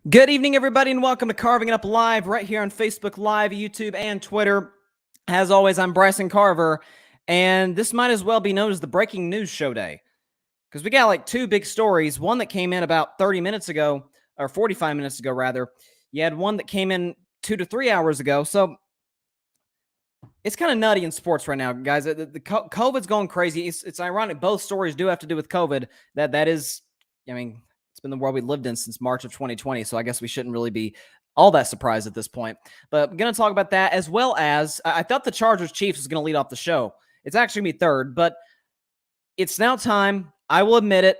Good evening, everybody, and welcome to Carving It Up Live right here on Facebook Live, YouTube, and Twitter. As always, I'm Bryson Carver, and this might as well be known as the breaking news show day because we got like two big stories. One that came in about 30 minutes ago, or 45 minutes ago, rather. You had one that came in 2 to 3 hours ago. So it's kind of nutty in sports right now, guys. The COVID's going crazy. It's ironic. Both stories do have to do with COVID. That is, I mean, it's been the world we lived in since March of 2020, so I guess we shouldn't really be all that surprised at this point. But I'm going to talk about that, as well as I thought the Chargers-Chiefs was going to lead off the show. It's actually going to be third, but it's now time. I will admit it.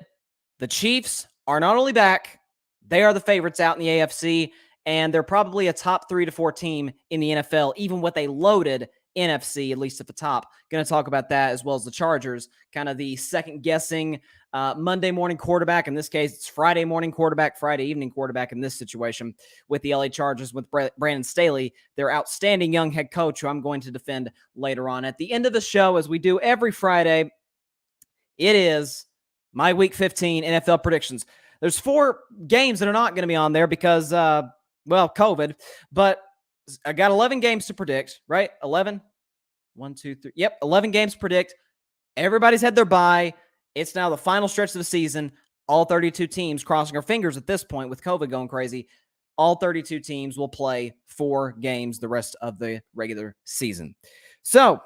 The Chiefs are not only back, they are the favorites out in the AFC, and they're probably a top 3 to 4 team in the NFL, even with a loaded NFC, at least at the top. Going to talk about that, as well as the Chargers, kind of the second-guessing Monday morning quarterback. In this case, it's Friday morning quarterback, Friday evening quarterback in this situation with the LA Chargers with Brandon Staley, their outstanding young head coach, who I'm going to defend later on. At the end of the show, as we do every Friday, it is my Week 15 NFL predictions. There's 4 games that are not going to be on there because, COVID, but I got 11 games to predict, right? 11? 1, 2, 3. Yep, 11 games to predict. Everybody's had their bye. It's now the final stretch of the season. All 32 teams, crossing our fingers at this point with COVID going crazy, all 32 teams will play 4 games the rest of the regular season. So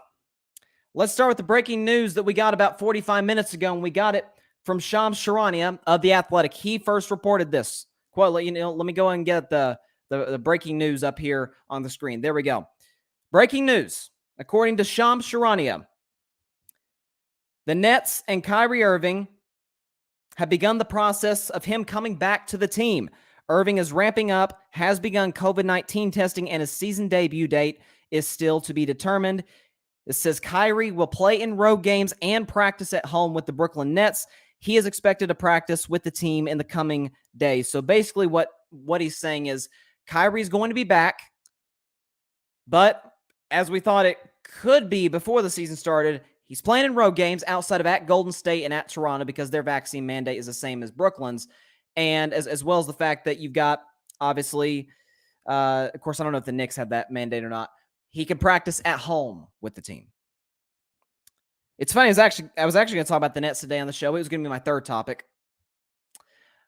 let's start with the breaking news that we got about 45 minutes ago, and we got it from Shams Charania of The Athletic. He first reported this. Quote, let me go and get the breaking news up here on the screen. There we go. Breaking news. According to Shams Charania, the Nets and Kyrie Irving have begun the process of him coming back to the team. Irving is ramping up, has begun COVID-19 testing, and his season debut date is still to be determined. It says Kyrie will play in road games and practice at home with the Brooklyn Nets. He is expected to practice with the team in the coming days. So basically what he's saying is Kyrie's going to be back, but as we thought it could be before the season started, he's playing in road games outside of at Golden State and at Toronto because their vaccine mandate is the same as Brooklyn's. And as well as the fact that you've got, obviously, of course, I don't know if the Knicks have that mandate or not. He can practice at home with the team. It's funny. I was actually going to talk about the Nets today on the show. It was going to be my third topic.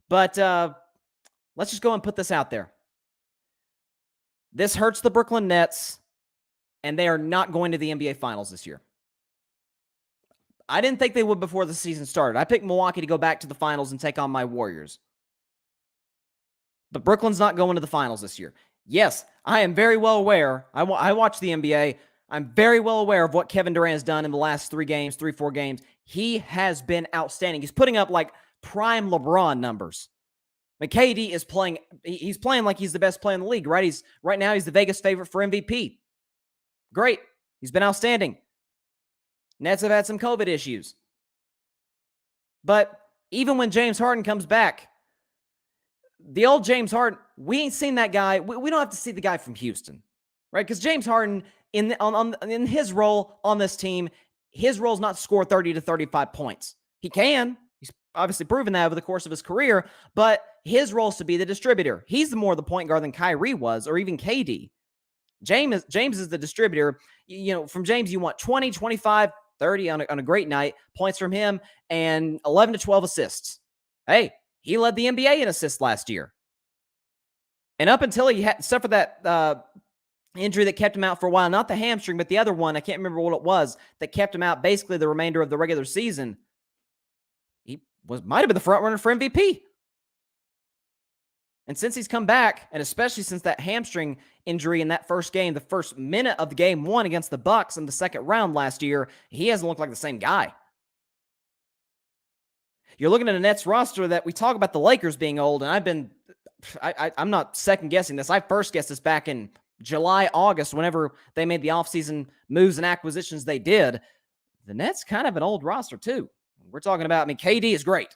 But let's just go and put this out there. This hurts the Brooklyn Nets, and they are not going to the NBA Finals this year. I didn't think they would before the season started. I picked Milwaukee to go back to the finals and take on my Warriors. But Brooklyn's not going to the finals this year. Yes, I am very well aware. I watch the NBA. I'm very well aware of what Kevin Durant has done in the last 4 games. He has been outstanding. He's putting up like prime LeBron numbers. But KD is playing, he's playing like he's the best player in the league, right? Right now he's the Vegas favorite for MVP. Great. He's been outstanding. Nets have had some COVID issues. But even when James Harden comes back, the old James Harden, we ain't seen that guy. We don't have to see the guy from Houston, right? Because James Harden, in his role on this team, his role is not to score 30 to 35 points. He can. He's obviously proven that over the course of his career, but his role is to be the distributor. He's more the point guard than Kyrie was, or even KD. James is the distributor. From James, you want 20, 25, 30 on a great night, points from him, and 11 to 12 assists. Hey, he led the NBA in assists last year. And up until he suffered that injury that kept him out for a while, not the hamstring, but the other one, I can't remember what it was, that kept him out basically the remainder of the regular season, he might have been the front runner for MVP. And since he's come back, and especially since that hamstring injury in that first game, the first minute of the game 1 against the Bucks in the second round last year, he hasn't looked like the same guy. You're looking at a Nets roster that we talk about the Lakers being old, and I'm not second guessing this. I first guessed this back in July, August, whenever they made the offseason moves and acquisitions they did. The Nets kind of an old roster too. We're talking about, KD is great.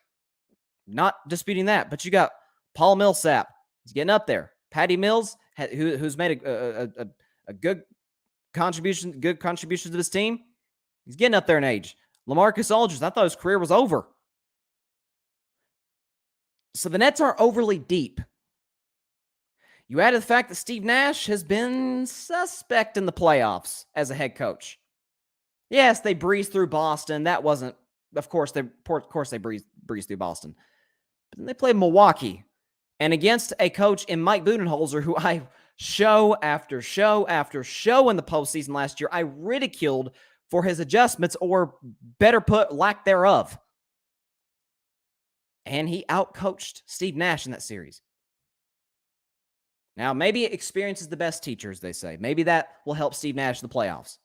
Not disputing that, but you got Paul Millsap, he's getting up there. Patty Mills, who's made a good contribution to this team, he's getting up there in age. LaMarcus Aldridge, I thought his career was over. So the Nets aren't overly deep. You add to the fact that Steve Nash has been suspect in the playoffs as a head coach. Yes, they breezed through Boston. That wasn't, of course, they breezed through Boston. But then they played Milwaukee, and against a coach in Mike Budenholzer, who I show after show after show in the postseason last year, I ridiculed for his adjustments, or better put, lack thereof. And he outcoached Steve Nash in that series. Now, maybe experience is the best teacher, as they say. Maybe that will help Steve Nash in the playoffs.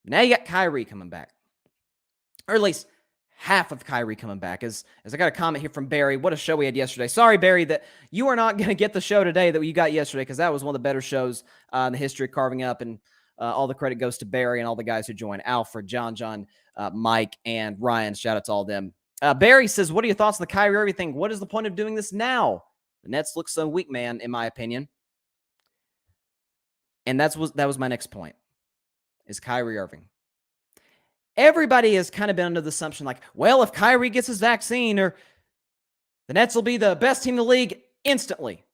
Now you got Kyrie coming back. Or at least half of Kyrie coming back. As I got a comment here from Barry. What a show we had yesterday. Sorry, Barry, that you are not going to get the show today that you got yesterday, because that was one of the better shows in the history of Carving Up. And all the credit goes to Barry and all the guys who joined. Alfred, John, Mike, and Ryan. Shout out to all of them. Barry says, what are your thoughts on the Kyrie Irving thing? What is the point of doing this now? The Nets look so weak, man, in my opinion. And that was my next point, is Kyrie Irving. Everybody has kind of been under the assumption like, well, if Kyrie gets his vaccine, or the Nets will be the best team in the league instantly.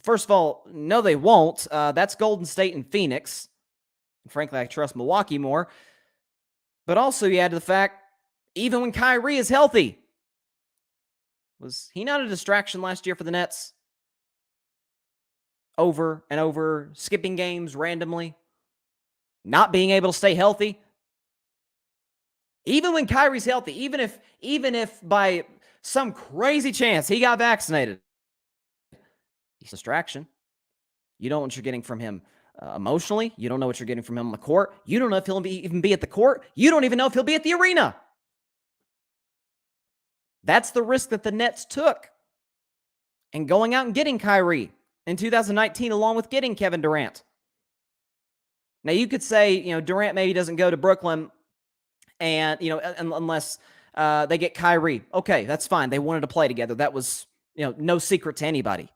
First of all, no, they won't. That's Golden State and Phoenix. And frankly, I trust Milwaukee more. But also, you add to the fact, even when Kyrie is healthy, was he not a distraction last year for the Nets? Over and over, skipping games randomly, not being able to stay healthy. Even when Kyrie's healthy, even if by some crazy chance he got vaccinated, he's a distraction. You don't know what you're getting from him emotionally. You don't know what you're getting from him on the court. You don't know if he'll even be at the court. You don't even know if he'll be at the arena. That's the risk that the Nets took in going out and getting Kyrie in 2019, along with getting Kevin Durant. Now, you could say, Durant maybe doesn't go to Brooklyn, and, unless they get Kyrie. Okay, that's fine. They wanted to play together. That was, no secret to anybody.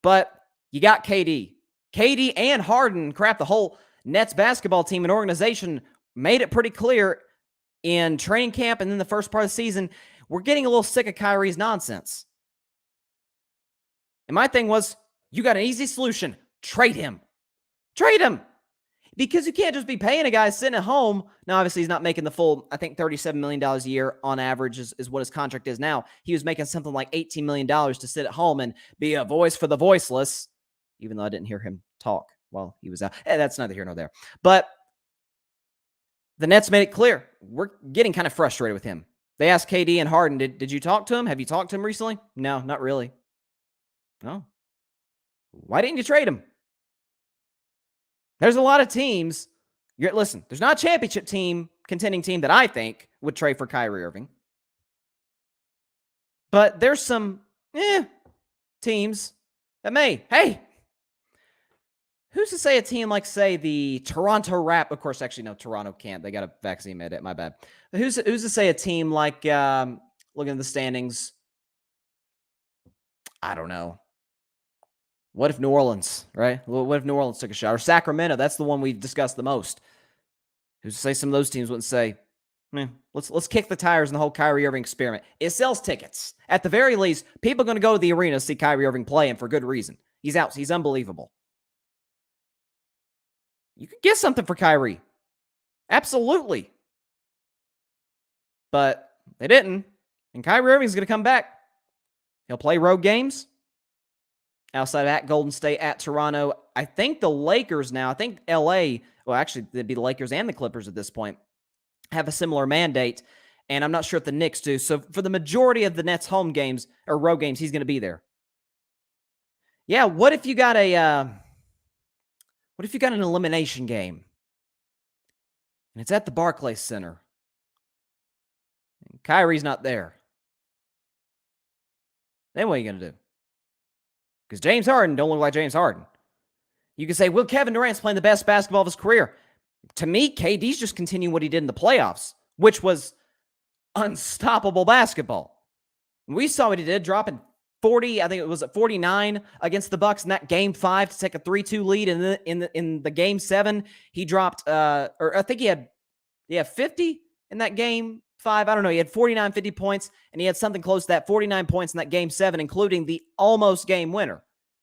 But you got KD. KD and Harden, the whole Nets basketball team and organization made it pretty clear in training camp and then the first part of the season, we're getting a little sick of Kyrie's nonsense. And my thing was, you got an easy solution. Trade him. Trade him. Because you can't just be paying a guy sitting at home. Now, obviously, he's not making the full, I think, $37 million a year on average is what his contract is now. He was making something like $18 million to sit at home and be a voice for the voiceless, even though I didn't hear him talk while he was out. That's neither here nor there. But the Nets made it clear. We're getting kind of frustrated with him. They asked KD and Harden, did you talk to him? Have you talked to him recently? No, not really. No. Why didn't you trade him? There's a lot of teams. Listen, there's not a championship contending team that I think would trade for Kyrie Irving. But there's some teams that may. Hey, who's to say a team like, say, the Toronto Raptors? Of course, actually, no, Toronto can't. They got a vaccine mandate. My bad. But who's to say a team like, looking at the standings, I don't know. What if New Orleans, right? What if New Orleans took a shot? Or Sacramento, that's the one we've discussed the most. Who's to say some of those teams wouldn't say, let's kick the tires in the whole Kyrie Irving experiment. It sells tickets. At the very least, people are going to go to the arena to see Kyrie Irving play, and for good reason. He's out. He's unbelievable. You could get something for Kyrie. Absolutely. But they didn't. And Kyrie Irving's going to come back. He'll play road games. Outside of at Golden State, at Toronto. I think the Lakers now, I think LA, well, actually, it'd be the Lakers and the Clippers at this point, have a similar mandate. And I'm not sure if the Knicks do. So for the majority of the Nets home games or road games, he's going to be there. Yeah, what if you got an elimination game? And it's at the Barclays Center. And Kyrie's not there. Then what are you going to do? Because James Harden don't look like James Harden. You can say, well, Kevin Durant's playing the best basketball of his career. To me, KD's just continuing what he did in the playoffs, which was unstoppable basketball. We saw what he did, dropping 40, I think it was at 49 against the Bucks in that game 5 to take a 3-2 lead. And in the game 7, he dropped, or I think he had 50 in that game I don't know. He had 49, 50 points, and he had something close to that, 49 points in that Game 7, including the almost game winner,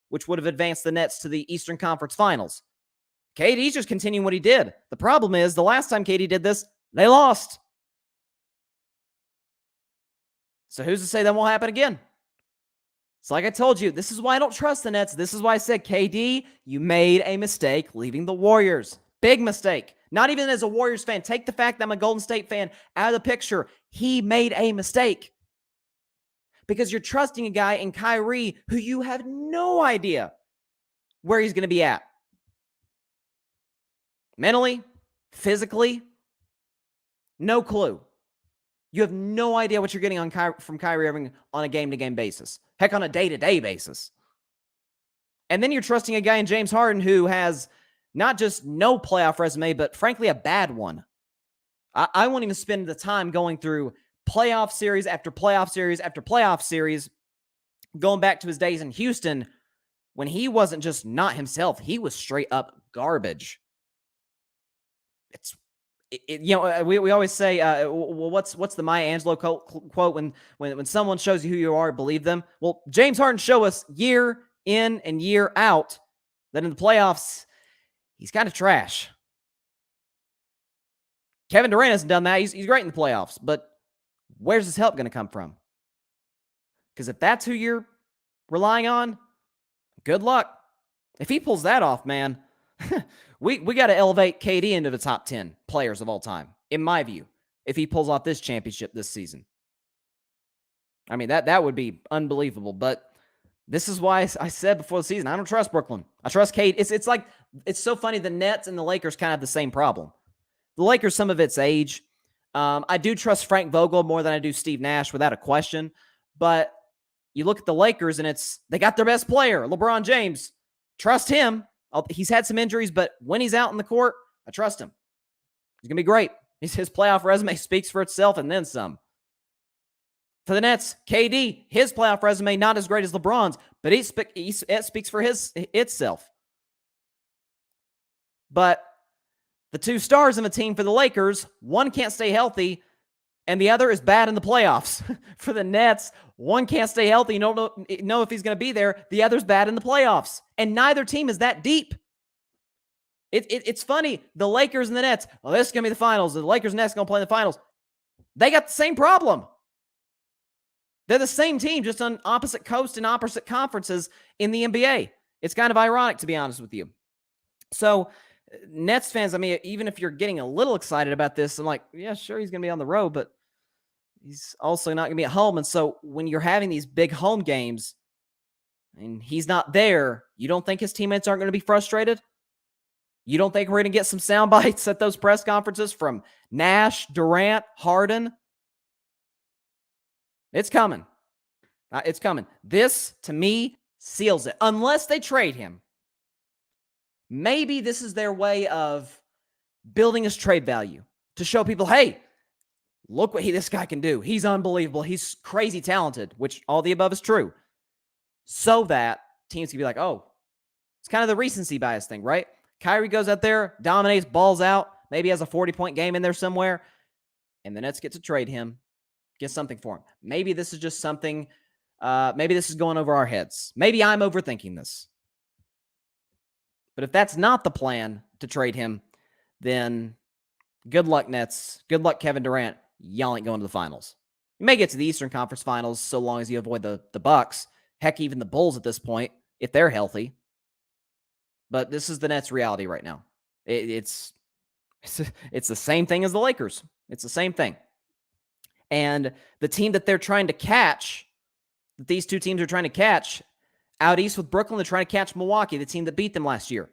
which would have advanced the Nets to the Eastern Conference Finals. KD's just continuing what he did. The problem is, the last time KD did this, they lost. So who's to say that won't happen again? It's like I told you, this is why I don't trust the Nets. This is why I said, KD, you made a mistake leaving the Warriors. Big mistake. Not even as a Warriors fan. Take the fact that I'm a Golden State fan out of the picture. He made a mistake. Because you're trusting a guy in Kyrie who you have no idea where he's going to be at. Mentally, physically, no clue. You have no idea what you're getting from Kyrie Irving on a game-to-game basis. Heck, on a day-to-day basis. And then you're trusting a guy in James Harden who has not just no playoff resume, but frankly, a bad one. I won't even spend the time going through playoff series after playoff series after playoff series, going back to his days in Houston when he wasn't just not himself. He was straight up garbage. We always say, well, what's the Maya Angelou quote when someone shows you who you are, believe them? Well, James Harden show us year in and year out that in the playoffs, he's kind of trash. Kevin Durant hasn't done that. He's great in the playoffs, but where's his help going to come from? Because if that's who you're relying on, good luck. If he pulls that off, man, we got to elevate KD into the top 10 players of all time, in my view, if he pulls off this championship this season. I mean, that would be unbelievable. But this is why I said before the season, I don't trust Brooklyn. I trust KD. It's so funny. The Nets and the Lakers kind of have the same problem. The Lakers, some of it's age. I do trust Frank Vogel more than I do Steve Nash, without a question. But you look at the Lakers, and they got their best player, LeBron James. Trust him. He's had some injuries, but when he's out in the court, I trust him. He's going to be great. His playoff resume speaks for itself and then some. For the Nets, KD, his playoff resume not as great as LeBron's, but it speaks for itself. But the two stars in the team for the Lakers, one can't stay healthy, and the other is bad in the playoffs. For the Nets, one can't stay healthy. You don't know if he's going to be there. The other's bad in the playoffs. And neither team is that deep. It's funny. The Lakers and the Nets, this is going to be the finals. The Lakers and Nets are going to play in the finals. They got the same problem. They're the same team, just on opposite coasts and opposite conferences in the NBA. It's kind of ironic, to be honest with you. So, Nets fans, I mean, even if you're getting a little excited about this, I'm like, yeah, sure, he's going to be on the road, but he's also not going to be at home. And so when you're having these big home games and he's not there, you don't think his teammates aren't going to be frustrated? You don't think we're going to get some sound bites at those press conferences from Nash, Durant, Harden? It's coming. It's coming. This, to me, seals it. Unless they trade him. Maybe this is their way of building his trade value to show people, hey, look what this guy can do. He's unbelievable. He's crazy talented, which all the above is true. So that teams can be like, oh, it's kind of the recency bias thing, right? Kyrie goes out there, dominates, balls out, maybe has a 40-point game in there somewhere, and the Nets get to trade him, get something for him. Maybe this is just something, maybe this is going over our heads. Maybe I'm overthinking this. But if that's not the plan to trade him, then good luck, Nets. Good luck, Kevin Durant. Y'all ain't going to the finals. You may get to the Eastern Conference Finals so long as you avoid the Bucks. Heck, even the Bulls at this point, if they're healthy. But this is the Nets' reality right now. It's the same thing as the Lakers. It's the same thing. And the team that they're trying to catch, that these two teams are trying to catch, out east with Brooklyn, they're trying to catch Milwaukee, the team that beat them last year.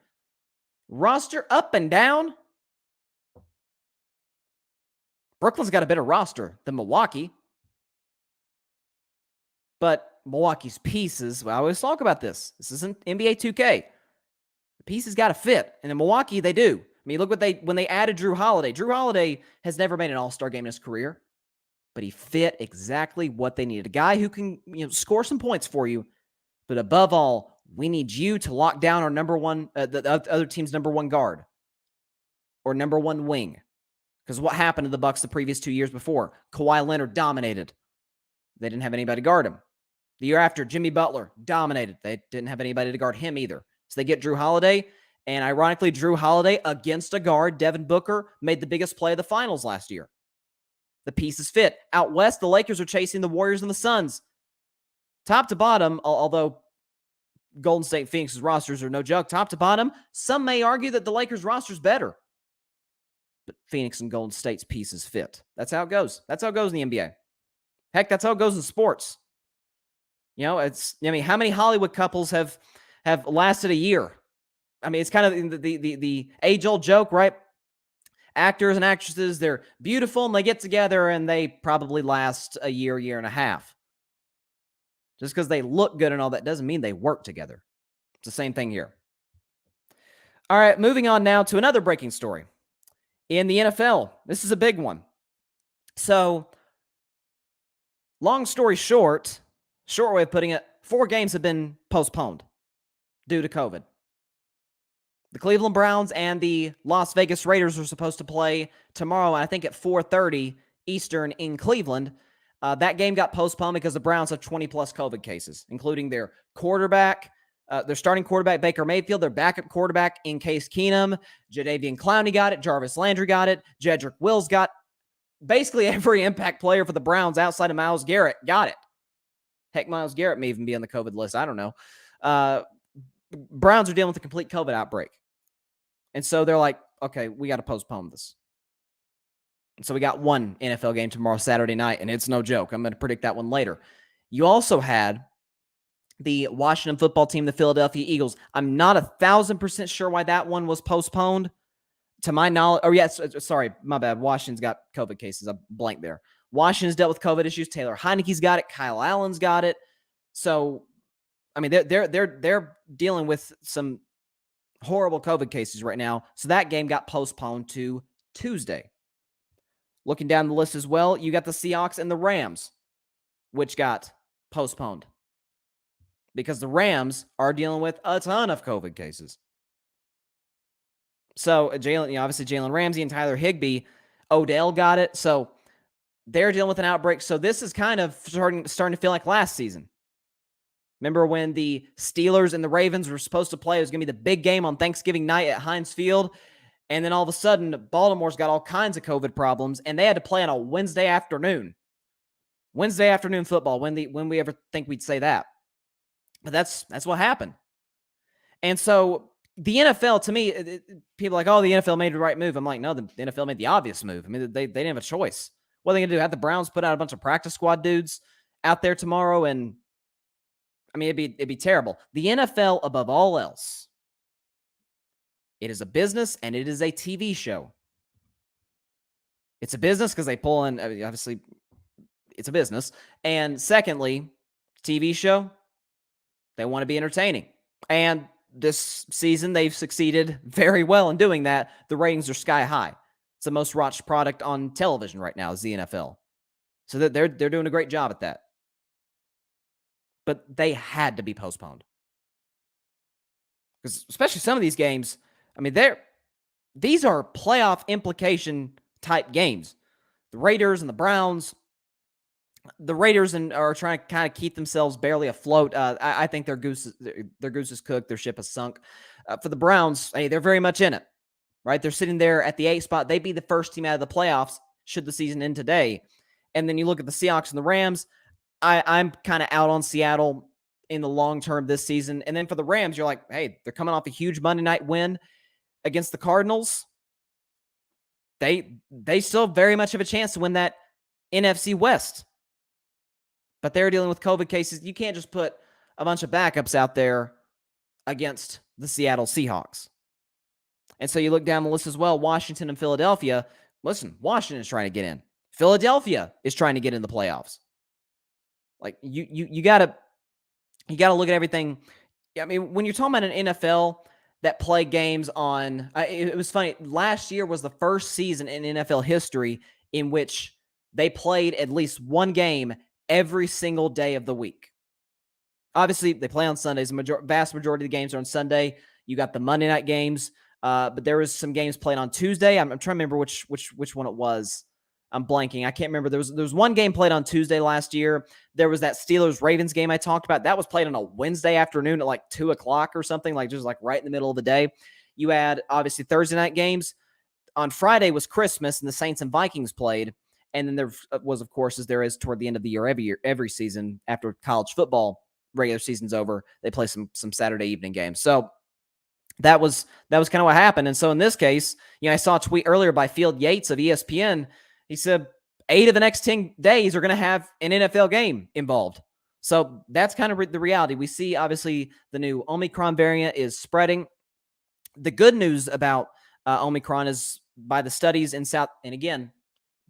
Roster up and down. Brooklyn's got a better roster than Milwaukee. But Milwaukee's pieces, well, I always talk about this. This isn't NBA 2K. The pieces got to fit. And in Milwaukee, they do. I mean, look when they added Drew Holiday. Drew Holiday has never made an all-star game in his career. But he fit exactly what they needed. A guy who can score some points for you. But above all, we need you to lock down our number one, the other team's number one guard or number one wing. Because what happened to the Bucks the previous 2 years before? Kawhi Leonard dominated. They didn't have anybody to guard him. The year after, Jimmy Butler dominated. They didn't have anybody to guard him either. So they get Drew Holiday, and ironically, Drew Holiday against a guard, Devin Booker, made the biggest play of the finals last year. The pieces fit. Out west, the Lakers are chasing the Warriors and the Suns. Top to bottom, although Golden State and Phoenix's rosters are no joke, top to bottom, some may argue that the Lakers roster's better. But Phoenix and Golden State's pieces fit. That's how it goes. That's how it goes in the NBA. Heck, that's how it goes in sports. How many Hollywood couples have lasted a year? I mean, it's kind of the age-old joke, right? Actors and actresses, they're beautiful and they get together and they probably last a year and a half. Just because they look good and all that doesn't mean they work together. It's the same thing here. All right, moving on now to another breaking story. In the NFL, this is a big one. So, long story short way of putting it, 4 games have been postponed due to COVID. The Cleveland Browns and the Las Vegas Raiders are supposed to play tomorrow, I think at 4:30 Eastern in Cleveland. That game got postponed because the Browns have 20-plus COVID cases, including their quarterback, their starting quarterback, Baker Mayfield, their backup quarterback, in Case Keenum, Jadeveon Clowney got it, Jarvis Landry got it, Jedrick Wills got basically every impact player for the Browns outside of Myles Garrett got it. Heck, Myles Garrett may even be on the COVID list. I don't know. Browns are dealing with a complete COVID outbreak. And so they're like, okay, we got to postpone this. And so we got one NFL game tomorrow, Saturday night, and it's no joke. I'm going to predict that one later. You also had the Washington football team, the Philadelphia Eagles. I'm not 1,000% sure why that one was postponed. To my knowledge, sorry, my bad. Washington's got COVID cases. I blanked there. Washington's dealt with COVID issues. Taylor Heineke's got it. Kyle Allen's got it. So, I mean, they're dealing with some horrible COVID cases right now. So that game got postponed to Tuesday. Looking down the list as well, you got the Seahawks and the Rams, which got postponed because the Rams are dealing with a ton of COVID cases. So obviously Jalen Ramsey and Tyler Higbee, Odell got it. So they're dealing with an outbreak. So this is kind of starting to feel like last season. Remember when the Steelers and the Ravens were supposed to play? It was going to be the big game on Thanksgiving night at Heinz Field. And then all of a sudden, Baltimore's got all kinds of COVID problems, and they had to play on a Wednesday afternoon. Wednesday afternoon football. When we ever think we'd say that? But that's what happened. And so the NFL, to me, people are like, oh, the NFL made the right move. I'm like, no, the NFL made the obvious move. I mean, they didn't have a choice. What are they going to do? Have the Browns put out a bunch of practice squad dudes out there tomorrow? And I mean, it'd be terrible. The NFL, above all else, it is a business and it is a TV show. It's a business because they pull in, obviously, it's a business. And secondly, TV show, they want to be entertaining. And this season, they've succeeded very well in doing that. The ratings are sky high. It's the most watched product on television right now is the NFL. So they're doing a great job at that. But they had to be postponed. Because especially some of these games, I mean, these are playoff implication type games. The Raiders and the Browns. The Raiders are trying to kind of keep themselves barely afloat. I think their goose is cooked. Their ship has sunk. For the Browns, hey, they're very much in it, right? They're sitting there at the 8th spot. They'd be the first team out of the playoffs should the season end today. And then you look at the Seahawks and the Rams. I'm kind of out on Seattle in the long term this season. And then for the Rams, you're like, hey, they're coming off a huge Monday night win against the Cardinals. They still very much have a chance to win that NFC West. But they're dealing with COVID cases. You can't just put a bunch of backups out there against the Seattle Seahawks. And so you look down the list as well, Washington and Philadelphia. Listen, Washington is trying to get in. Philadelphia is trying to get in the playoffs. Like you gotta look at everything. I mean, when you're talking about an NFL that play games on, it was funny. Last year was the first season in NFL history in which they played at least one game every single day of the week. Obviously, they play on Sundays. The vast majority of the games are on Sunday. You got the Monday night games. But there was some games played on Tuesday. I'm trying to remember which one it was. I'm blanking. I can't remember. There was one game played on Tuesday last year. There was that Steelers-Ravens game I talked about. That was played on a Wednesday afternoon at like 2 o'clock or something, like just like right in the middle of the day. You had, obviously, Thursday night games. On Friday was Christmas, and the Saints and Vikings played. And then there was, of course, as there is toward the end of the year, every season after college football regular season's over, they play some Saturday evening games. So that was kind of what happened. And so in this case, I saw a tweet earlier by Field Yates of ESPN. He said 8 of the next 10 days are going to have an NFL game involved. So that's kind of the reality. We see, obviously, the new Omicron variant is spreading. The good news about Omicron is, by the studies in South, and again,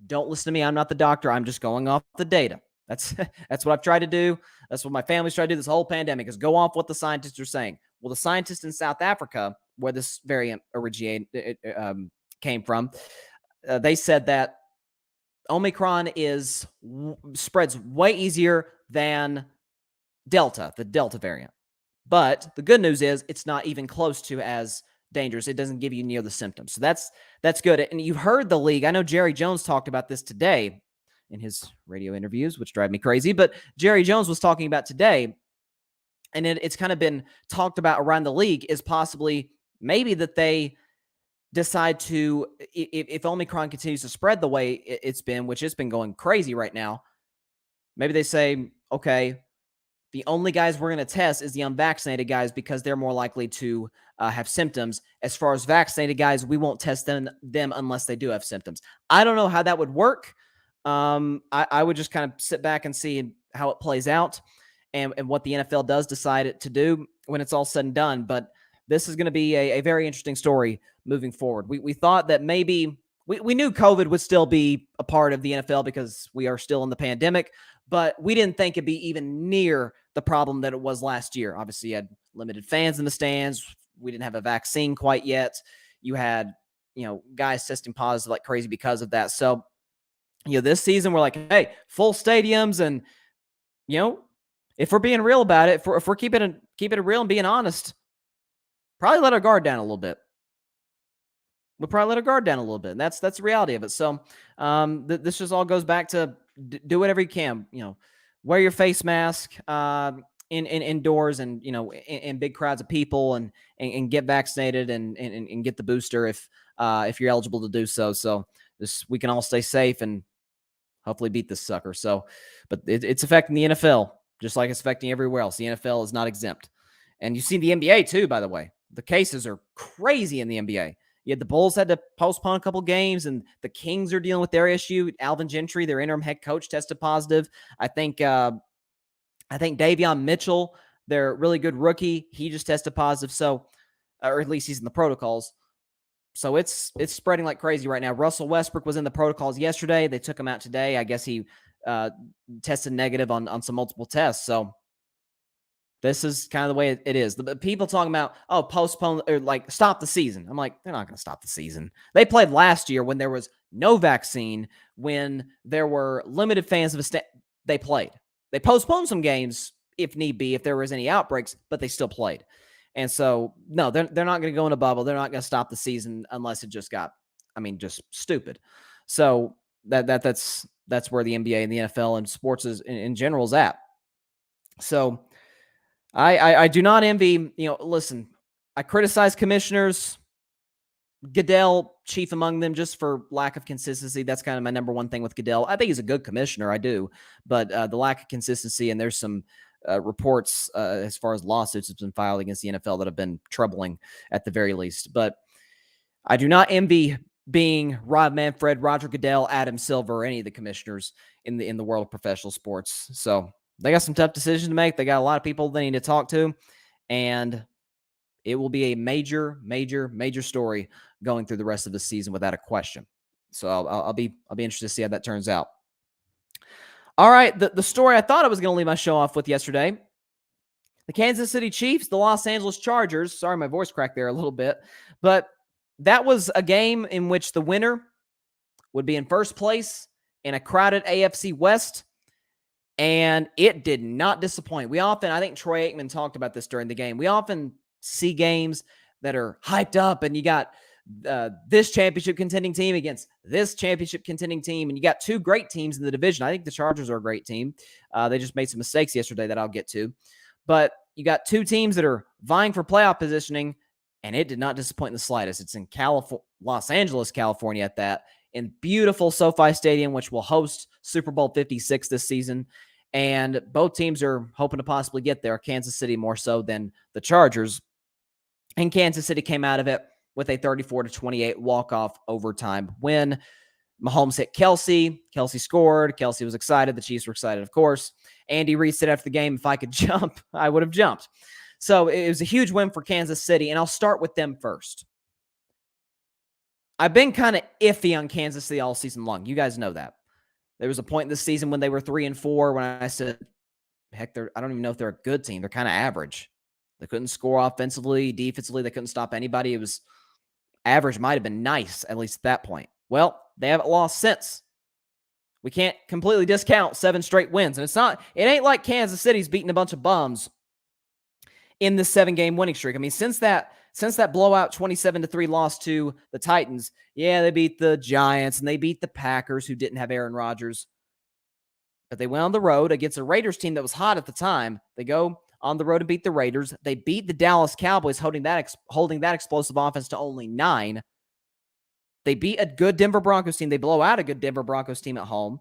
don't listen to me. I'm not the doctor. I'm just going off the data. That's what I've tried to do. That's what my family's tried to do this whole pandemic, is go off what the scientists are saying. Well, the scientists in South Africa, where this variant came from, they said that Omicron spreads way easier than Delta, the Delta variant. But the good news is it's not even close to as dangerous. It doesn't give you near the symptoms. So that's good. And you heard the league. I know Jerry Jones talked about this today in his radio interviews, which drive me crazy. But Jerry Jones was talking about today, and it's kind of been talked about around the league, is possibly maybe that they decide to, if Omicron continues to spread the way it's been, which it's been going crazy right now, maybe they say, okay, the only guys we're going to test is the unvaccinated guys because they're more likely to have symptoms. As far as vaccinated guys, we won't test them unless they do have symptoms. I don't know how that would work. I would just kind of sit back and see how it plays out and what the NFL does decide to do when it's all said and done. But this is going to be a very interesting story moving forward. We thought that maybe we knew COVID would still be a part of the NFL because we are still in the pandemic, but we didn't think it'd be even near the problem that it was last year. Obviously, you had limited fans in the stands. We didn't have a vaccine quite yet. You had, guys testing positive like crazy because of that. So, this season we're like, hey, full stadiums, and if we're being real about it, if we're keeping it real and being honest, probably let our guard down a little bit. We'll probably let our guard down a little bit. And that's the reality of it. So this just all goes back to do whatever you can. Wear your face mask indoors, and in big crowds of people, and get vaccinated and get the booster if you're eligible to do so. So we can all stay safe and hopefully beat this sucker. So, but it's affecting the NFL just like it's affecting everywhere else. The NFL is not exempt, and you see the NBA too. By the way, the cases are crazy in the NBA. The Bulls had to postpone a couple games, and the Kings are dealing with their issue. Alvin Gentry, their interim head coach, tested positive. I think Davion Mitchell, their really good rookie, he just tested positive. So, or at least he's in the protocols. So it's spreading like crazy right now. Russell Westbrook was in the protocols yesterday. They took him out today. I guess he tested negative on some multiple tests. So this is kind of the way it is. The people talking about, postpone or like stop the season. I'm like, they're not going to stop the season. They played last year when there was no vaccine, when there were limited fans of they played. They postponed some games if need be, if there was any outbreaks, but they still played. And so, no, they're not going to go in a bubble. They're not going to stop the season unless it just got, just stupid. So that's where the NBA and the NFL and sports in general is at. So I do not envy, listen, I criticize commissioners, Goodell chief among them, just for lack of consistency. That's kind of my number one thing with Goodell. I think he's a good commissioner. I do. But the lack of consistency, and there's some reports as far as lawsuits that's been filed against the NFL that have been troubling at the very least. But I do not envy being Rob Manfred, Roger Goodell, Adam Silver, or any of the commissioners in the world of professional sports. So they got some tough decisions to make. They got a lot of people they need to talk to, and it will be a major, major, major story going through the rest of the season without a question. So I'll be interested to see how that turns out. All right, the story I thought I was going to leave my show off with yesterday: the Kansas City Chiefs, the Los Angeles Chargers. Sorry, my voice cracked there a little bit, but that was a game in which the winner would be in first place in a crowded AFC West. And it did not disappoint. I think Troy Aikman talked about this during the game. We often see games that are hyped up, and you got this championship contending team against this championship contending team, and you got two great teams in the division. I think the Chargers are a great team. They just made some mistakes yesterday that I'll get to. But you got two teams that are vying for playoff positioning, and it did not disappoint in the slightest. It's in Los Angeles, California at that, in beautiful SoFi Stadium, which will host Super Bowl 56 this season. And both teams are hoping to possibly get there, Kansas City more so than the Chargers. And Kansas City came out of it with a 34-28 walk-off overtime win. Mahomes hit Kelsey. Kelsey scored. Kelsey was excited. The Chiefs were excited, of course. Andy Reid said after the game, if I could jump, I would have jumped. So it was a huge win for Kansas City, and I'll start with them first. I've been kind of iffy on Kansas City all season long. You guys know that. There was a point this season when they were 3-4 when I said, heck, I don't even know if they're a good team. They're kind of average. They couldn't score offensively, defensively. They couldn't stop anybody. It was average, might have been nice, at least at that point. Well, they haven't lost since. We can't completely discount 7 straight wins. And it ain't like Kansas City's beating a bunch of bums in this 7-game winning streak. I mean, since that blowout 27-3 loss to the Titans, yeah, they beat the Giants and they beat the Packers, who didn't have Aaron Rodgers. But they went on the road against a Raiders team that was hot at the time. They go on the road and beat the Raiders. They beat the Dallas Cowboys, holding that explosive offense to only 9. They beat a good Denver Broncos team. They blow out a good Denver Broncos team at home.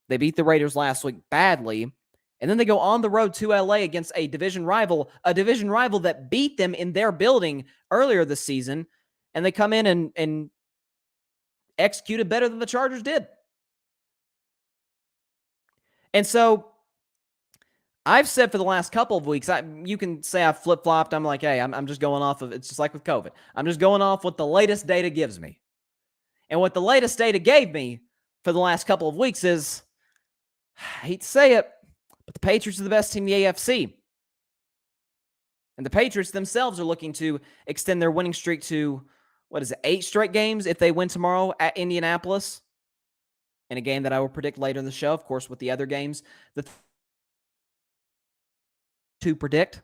They beat the Raiders last week badly. And then they go on the road to LA against a division rival that beat them in their building earlier this season. And they come in and executed better than the Chargers did. And so I've said for the last couple of weeks, you can say I've flip-flopped. I'm like, hey, I'm just going off of, it's just like with COVID. I'm just going off what the latest data gives me. And what the latest data gave me for the last couple of weeks is, I hate to say it, but the Patriots are the best team in the AFC. And the Patriots themselves are looking to extend their winning streak to, 8 straight games if they win tomorrow at Indianapolis. In a game that I will predict later in the show, of course, with the other games to predict.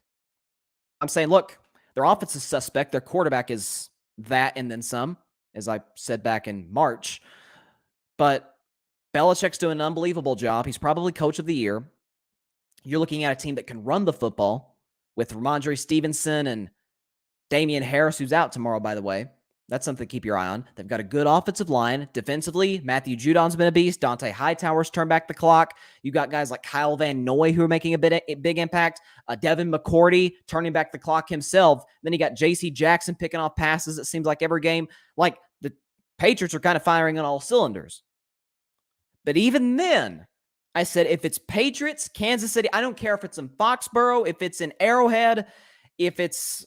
I'm saying, look, their offense is suspect. Their quarterback is that and then some, as I said back in March. But Belichick's doing an unbelievable job. He's probably coach of the year. You're looking at a team that can run the football with Ramondre Stevenson and Damian Harris, who's out tomorrow, by the way. That's something to keep your eye on. They've got a good offensive line. Defensively, Matthew Judon's been a beast. Dante Hightower's turned back the clock. You got guys like Kyle Van Noy who are making a big impact. Devin McCourty turning back the clock himself. Then you got J.C. Jackson picking off passes, it seems like, every game. Like, the Patriots are kind of firing on all cylinders. But even then, I said, if it's Patriots, Kansas City, I don't care if it's in Foxborough, if it's in Arrowhead, if it's,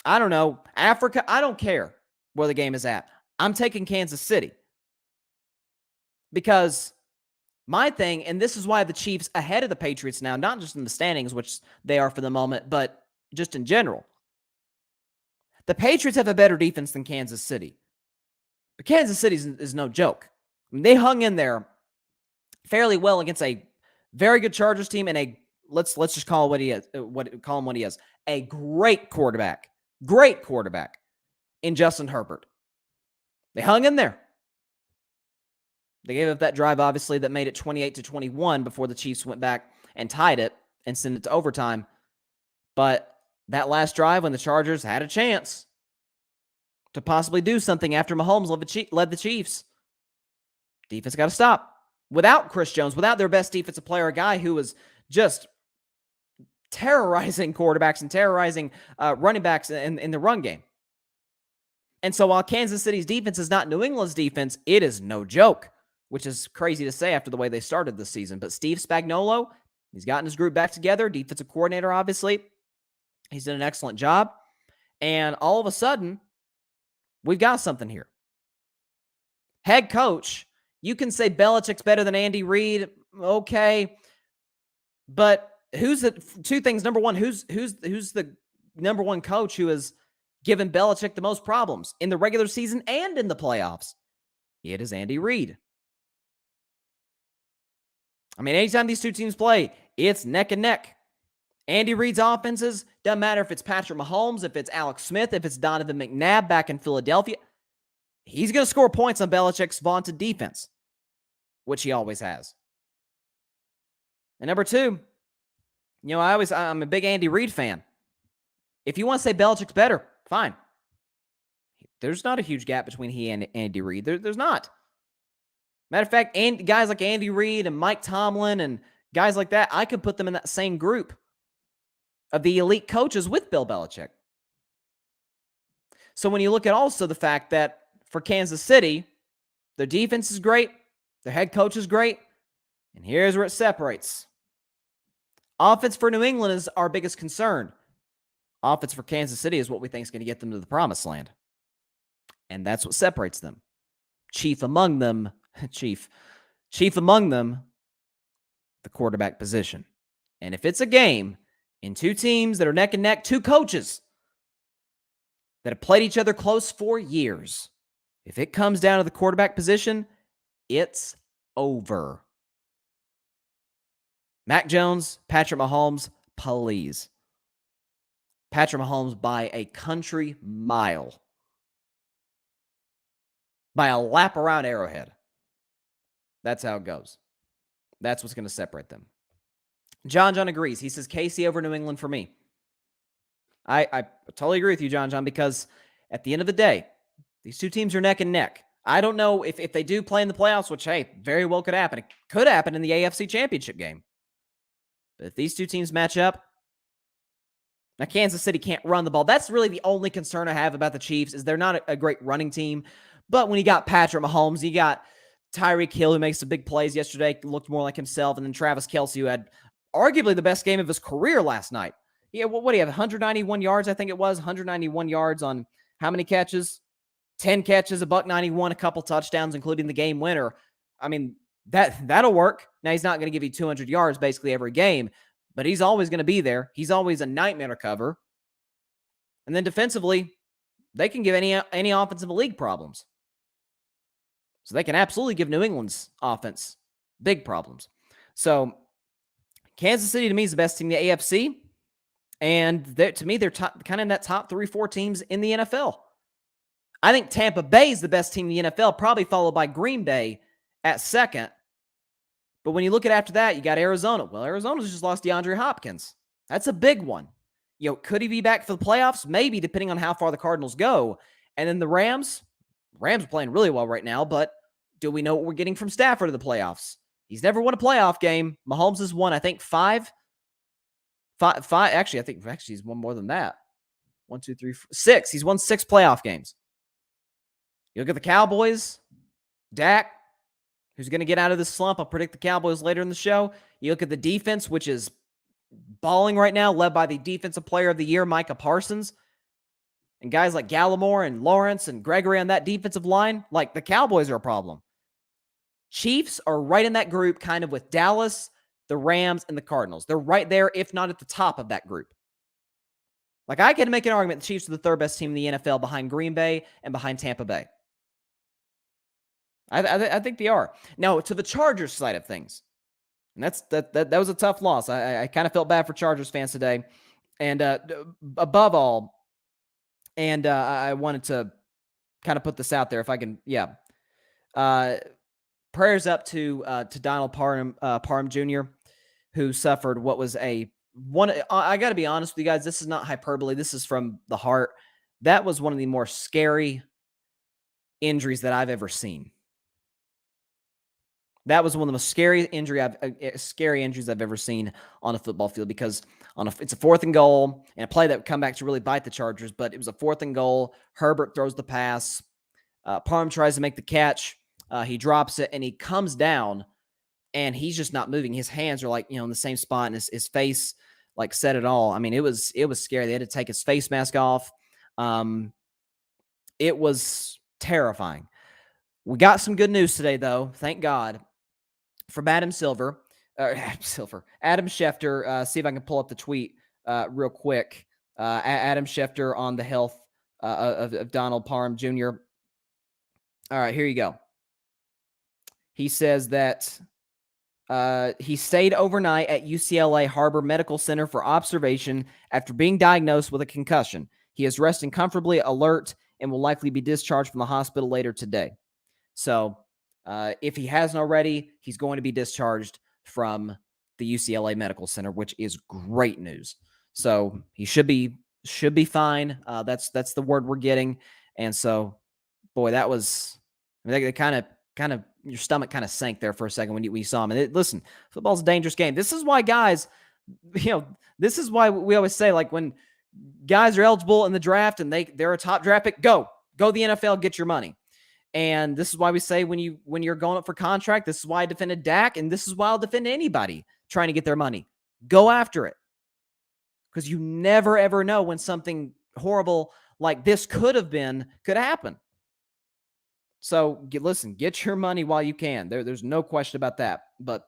I don't know, Africa, I don't care where the game is at. I'm taking Kansas City. Because my thing, and this is why the Chiefs ahead of the Patriots now, not just in the standings, which they are for the moment, but just in general. The Patriots have a better defense than Kansas City. But Kansas City is no joke. I mean, they hung in there fairly well against a very good Chargers team and a, let's just call him what he is, a great quarterback in Justin Herbert. They hung in there. They gave up that drive, obviously, that made it 28-21 before the Chiefs went back and tied it and sent it to overtime. But that last drive when the Chargers had a chance to possibly do something after Mahomes led the Chiefs, defense got to stop. Without Chris Jones, without their best defensive player, a guy who was just terrorizing quarterbacks and terrorizing running backs in the run game. And so while Kansas City's defense is not New England's defense, it is no joke, which is crazy to say after the way they started this season. But Steve Spagnuolo, he's gotten his group back together, defensive coordinator, obviously. He's done an excellent job. And all of a sudden, we've got something here. Head coach, you can say Belichick's better than Andy Reid. Okay. But who's the two things? Number one, who's the number one coach who has given Belichick the most problems in the regular season and in the playoffs? It is Andy Reid. I mean, anytime these two teams play, it's neck and neck. Andy Reid's offenses, doesn't matter if it's Patrick Mahomes, if it's Alex Smith, if it's Donovan McNabb back in Philadelphia, he's going to score points on Belichick's vaunted defense, which he always has. And number two, I'm a big Andy Reid fan. If you want to say Belichick's better, fine. There's not a huge gap between he and Andy Reid. There's not. Matter of fact, guys like Andy Reid and Mike Tomlin and guys like that, I could put them in that same group of the elite coaches with Bill Belichick. So when you look at also the fact that for Kansas City, their defense is great, their head coach is great, and here's where it separates. Offense for New England is our biggest concern. Offense for Kansas City is what we think is going to get them to the promised land. And that's what separates them. Chief among them, the quarterback position. And if it's a game in two teams that are neck and neck, two coaches that have played each other close for years, if it comes down to the quarterback position, it's over. Mac Jones, Patrick Mahomes, please. Patrick Mahomes by a country mile. By a lap around Arrowhead. That's how it goes. That's what's going to separate them. John agrees. He says KC over New England for me. I totally agree with you, John, because at the end of the day, these two teams are neck and neck. I don't know if they do play in the playoffs, which, hey, very well could happen. It could happen in the AFC Championship game. But if these two teams match up, now Kansas City can't run the ball. That's really the only concern I have about the Chiefs is they're not a great running team. But when you got Patrick Mahomes, you got Tyreek Hill, who makes some big plays yesterday, looked more like himself, and then Travis Kelce, who had arguably the best game of his career last night. Yeah, what do you have? 191 yards, I think it was. 191 yards on how many catches? 10 catches, $191, a couple touchdowns, including the game winner. I mean, that'll work. Now, he's not going to give you 200 yards basically every game, but he's always going to be there. He's always a nightmare to cover. And then defensively, they can give any offense in the league problems. So they can absolutely give New England's offense big problems. So Kansas City, to me, is the best team in the AFC. And to me, they're kind of in that top 3-4 teams in the NFL. I think Tampa Bay is the best team in the NFL, probably followed by Green Bay at second. But when you look at after that, you got Arizona. Well, Arizona's just lost DeAndre Hopkins. That's a big one. Could he be back for the playoffs? Maybe, depending on how far the Cardinals go. And then the Rams are playing really well right now, but do we know what we're getting from Stafford to the playoffs? He's never won a playoff game. Mahomes has won, I think, five. Actually, I think he's won more than that. 1, 2, 3, 4, 6. He's won 6 playoff games. You look at the Cowboys, Dak, who's going to get out of this slump. I'll predict the Cowboys later in the show. You look at the defense, which is balling right now, led by the Defensive Player of the Year, Micah Parsons. And guys like Gallimore and Lawrence and Gregory on that defensive line, like the Cowboys are a problem. Chiefs are right in that group, kind of with Dallas, the Rams, and the Cardinals. They're right there, if not at the top of that group. Like, I can make an argument the Chiefs are the third best team in the NFL behind Green Bay and behind Tampa Bay. I think they are. Now, to the Chargers side of things, and that was a tough loss. I kind of felt bad for Chargers fans today. And above all, and I wanted to kind of put this out there if I can, prayers up to Donald Parham Jr., who suffered what was I got to be honest with you guys, this is not hyperbole. This is from the heart. That was one of the more scary injuries that I've ever seen. That was one of the most scary injuries I've ever seen on a football field, because it's a 4th and goal and a play that would come back to really bite the Chargers, but it was a 4th and goal. Herbert throws the pass. Parham tries to make the catch. He drops it and he comes down and he's just not moving. His hands are in the same spot, and his face said it all. I mean, it was scary. They had to take his face mask off. It was terrifying. We got some good news today, though. Thank God. From Adam Schefter. See if I can pull up the tweet real quick. Adam Schefter on the health of Donald Parham Jr. All right, here you go. He says that He stayed overnight at UCLA Harbor Medical Center for observation after being diagnosed with a concussion. He is resting comfortably, alert, and will likely be discharged from the hospital later today. So, if he hasn't already, he's going to be discharged from the UCLA Medical Center, which is great news. So he should be fine. That's the word we're getting, and so, boy, that was kind of your stomach kind of sank there for a second when you saw him. And listen, football's a dangerous game. This is why guys, this is why we always say, like, when guys are eligible in the draft and they're a top draft pick, go the NFL, get your money. And this is why we say when you're going up for contract, this is why I defended Dak, and this is why I'll defend anybody trying to get their money. Go after it. Because you never, ever know when something horrible like this could happen. So get your money while you can. There's no question about that. But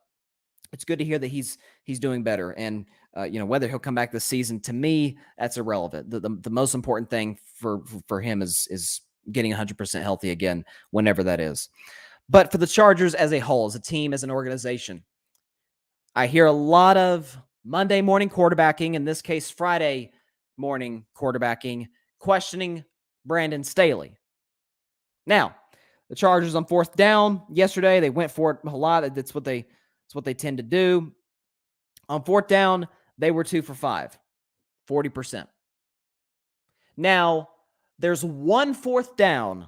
it's good to hear that he's doing better. And whether he'll come back this season, to me, that's irrelevant. The most important thing for him is getting 100% healthy again, whenever that is. But for the Chargers as a whole, as a team, as an organization, I hear a lot of Monday morning quarterbacking, in this case, Friday morning quarterbacking, questioning Brandon Staley. Now, the Chargers on fourth down yesterday, they went for it a lot. That's what they tend to do. On fourth down, they were 2 for 5, 40%. Now, there's one fourth down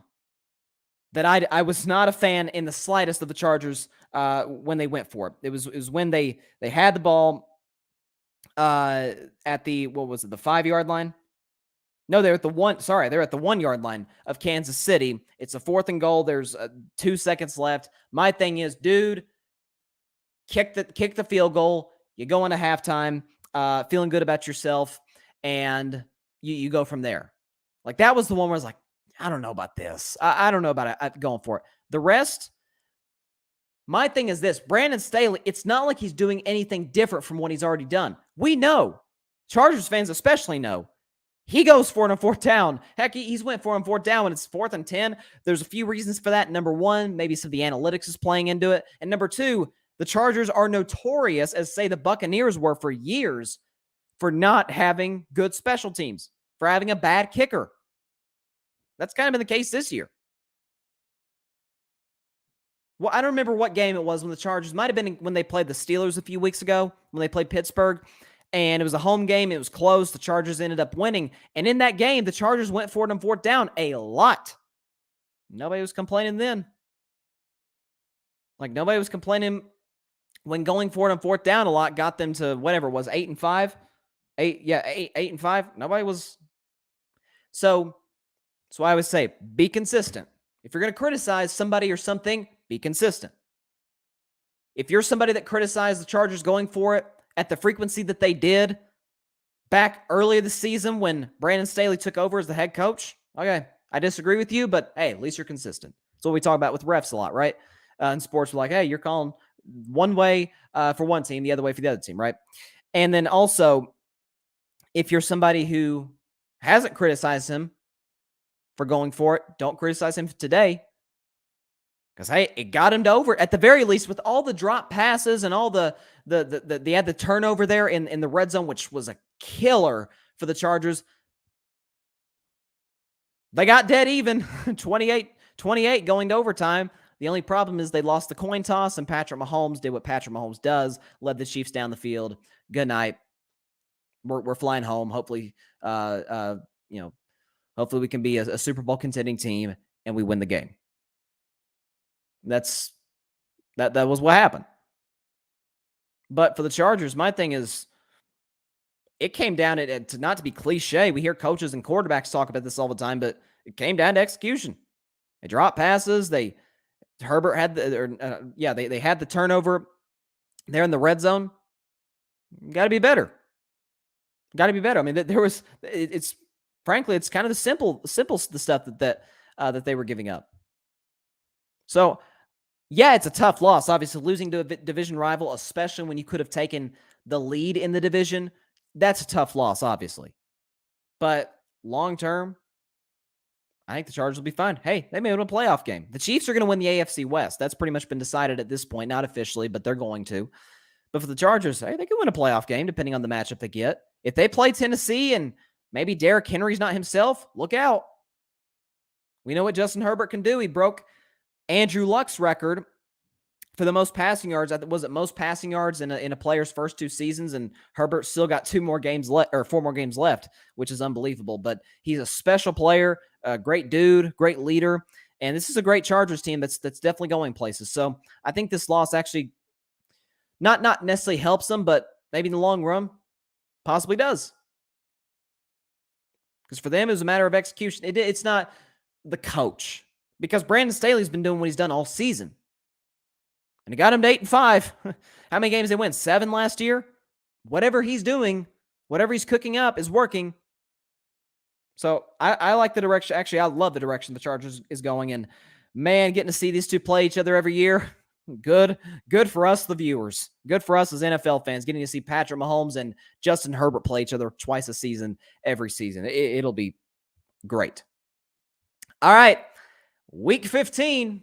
that I was not a fan in the slightest of the Chargers when they went for it. It was when they had the ball at the, what was it, the 5-yard line? No, they're at the 1-yard line of Kansas City. It's a 4th and goal. There's 2 seconds left. My thing is, dude, kick the field goal. You go into halftime, feeling good about yourself, and you go from there. Like, that was the one where I was like, I don't know about this. I don't know about it going for it. The rest, my thing is this. Brandon Staley, it's not like he's doing anything different from what he's already done. We know. Chargers fans especially know. He goes for it on fourth down. Heck, he's went for it on fourth down when it's 4th and 10. There's a few reasons for that. Number one, maybe some of the analytics is playing into it. And number two, the Chargers are notorious, as say the Buccaneers were for years, for not having good special teams, for having a bad kicker. That's kind of been the case this year. Well, I don't remember what game it was when the Chargers, might have been when they played the Steelers a few weeks ago, when they played Pittsburgh, and it was a home game. It was close. The Chargers ended up winning. And in that game, the Chargers went for it on fourth down a lot. Nobody was complaining then. Like, nobody was complaining when going for it on fourth down a lot got them to whatever it was, 8-5. 8-5. Nobody was. So that's why I would say, be consistent. If you're going to criticize somebody or something, be consistent. If you're somebody that criticized the Chargers going for it at the frequency that they did back earlier this season when Brandon Staley took over as the head coach, okay, I disagree with you, but hey, at least you're consistent. That's what we talk about with refs a lot, right? In sports, we're like, hey, you're calling one way for one team, the other way for the other team, right? And then also, if you're somebody who hasn't criticized him for going for it, don't criticize him today. Because, hey, it got him to over, at the very least, with all the drop passes and all they had the turnover there in the red zone, which was a killer for the Chargers. They got dead even, 28 going to overtime. The only problem is they lost the coin toss, and Patrick Mahomes did what Patrick Mahomes does, led the Chiefs down the field. Good night. We're flying home. Hopefully, hopefully we can be a Super Bowl contending team and we win the game. That was what happened. But for the Chargers, my thing is, it came down to, not to be cliche, we hear coaches and quarterbacks talk about this all the time, but it came down to execution. They dropped passes. Herbert had they had the turnover there in the red zone. Got to be better. Got to be better. I mean, it's frankly, it's kind of the stuff that they were giving up. So, yeah, it's a tough loss. Obviously, losing to a division rival, especially when you could have taken the lead in the division, that's a tough loss, obviously. But long term, I think the Chargers will be fine. Hey, they may win a playoff game. The Chiefs are going to win the AFC West. That's pretty much been decided at this point, not officially, but they're going to. But for the Chargers, hey, they can win a playoff game depending on the matchup they get. If they play Tennessee and maybe Derrick Henry's not himself, look out. We know what Justin Herbert can do. He broke Andrew Luck's record for the most passing yards. Was it most passing yards in a player's first 2 seasons? And Herbert still got 4 more games left, which is unbelievable. But he's a special player, a great dude, great leader. And this is a great Chargers team that's definitely going places. So I think this loss actually not necessarily helps them, but maybe in the long run possibly does. Because for them, it was a matter of execution. It's not the coach. Because Brandon Staley's been doing what he's done all season. And he got him to 8-5. How many games they win? 7 last year? Whatever he's doing, whatever he's cooking up is working. So I like the direction. Actually, I love the direction the Chargers is going. And man, getting to see these two play each other every year, good for us, the viewers. Good for us as NFL fans, getting to see Patrick Mahomes and Justin Herbert play each other twice a season, every season. It'll be great. All right, Week 15.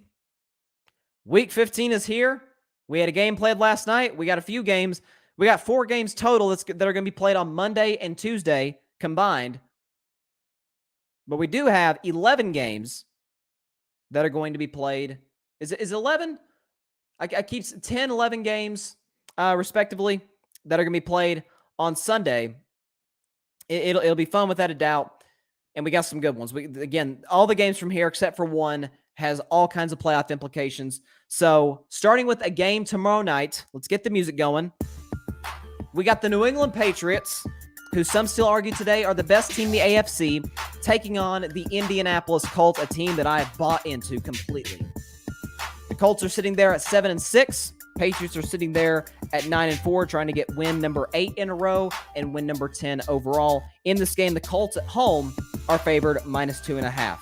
Week 15 is here. We had a game played last night. We got a few games. We got 4 games total that are going to be played on Monday and Tuesday combined. But we do have 11 games that are going to be played. Is it 11? I keep 10, 11 games, respectively, that are going to be played on Sunday. It'll be fun without a doubt. And we got some good ones. Again, all the games from here, except for one, has all kinds of playoff implications. So starting with a game tomorrow night, let's get the music going. We got the New England Patriots, who some still argue today are the best team in the AFC, taking on the Indianapolis Colts, a team that I have bought into completely. The Colts are sitting there at 7-6. Patriots are sitting there at 9-4, trying to get win number 8 in a row and win number 10 overall. In this game, the Colts at home are favored -2.5.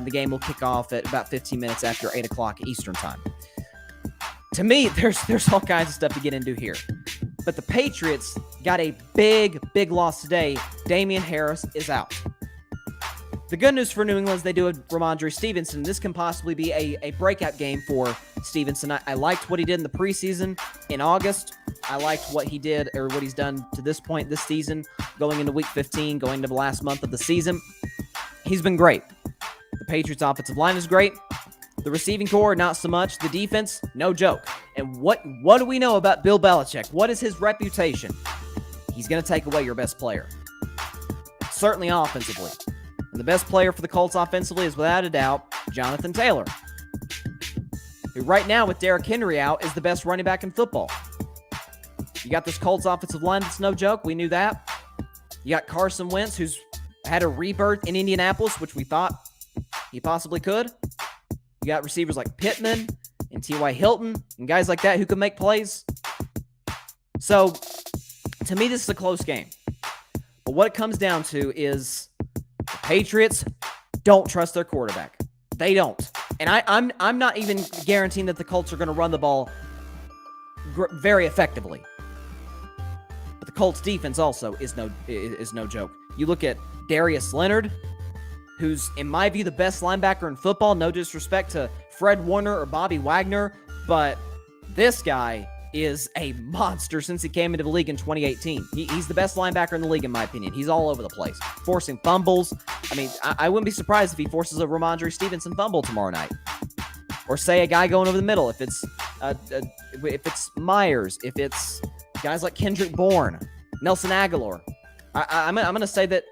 The game will kick off at about 15 minutes after 8 o'clock Eastern time. To me, there's all kinds of stuff to get into here. But the Patriots got a big loss today. Damian Harris is out. The good news for New England is they do have Ramondre Stevenson. This can possibly be a breakout game for Stevenson. I liked what he did in the preseason in August. I liked what he did, or what he's done to this point this season, going into Week 15, going into the last month of the season. He's been great. The Patriots' offensive line is great. The receiving core, not so much. The defense, no joke. And what do we know about Bill Belichick? What is his reputation? He's going to take away your best player. Certainly offensively. And the best player for the Colts offensively is, without a doubt, Jonathan Taylor, who right now, with Derrick Henry out, is the best running back in football. You got this Colts offensive line that's no joke. We knew that. You got Carson Wentz, who's had a rebirth in Indianapolis, which we thought he possibly could. You got receivers like Pittman and T.Y. Hilton and guys like that who can make plays. So, to me, this is a close game. But what it comes down to is the Patriots don't trust their quarterback. They don't. And I'm not even guaranteeing that the Colts are going to run the ball very effectively. But the Colts defense also is no joke. You look at Darius Leonard, who's, in my view, the best linebacker in football. No disrespect to Fred Warner or Bobby Wagner, but this guy is a monster since he came into the league in 2018. He's the best linebacker in the league, in my opinion. He's all over the place, forcing fumbles. I mean, I wouldn't be surprised if he forces a Ramondre Stevenson fumble tomorrow night. Or say a guy going over the middle, if it's Myers, if it's guys like Kendrick Bourne, Nelson Aguilar. I'm going to say that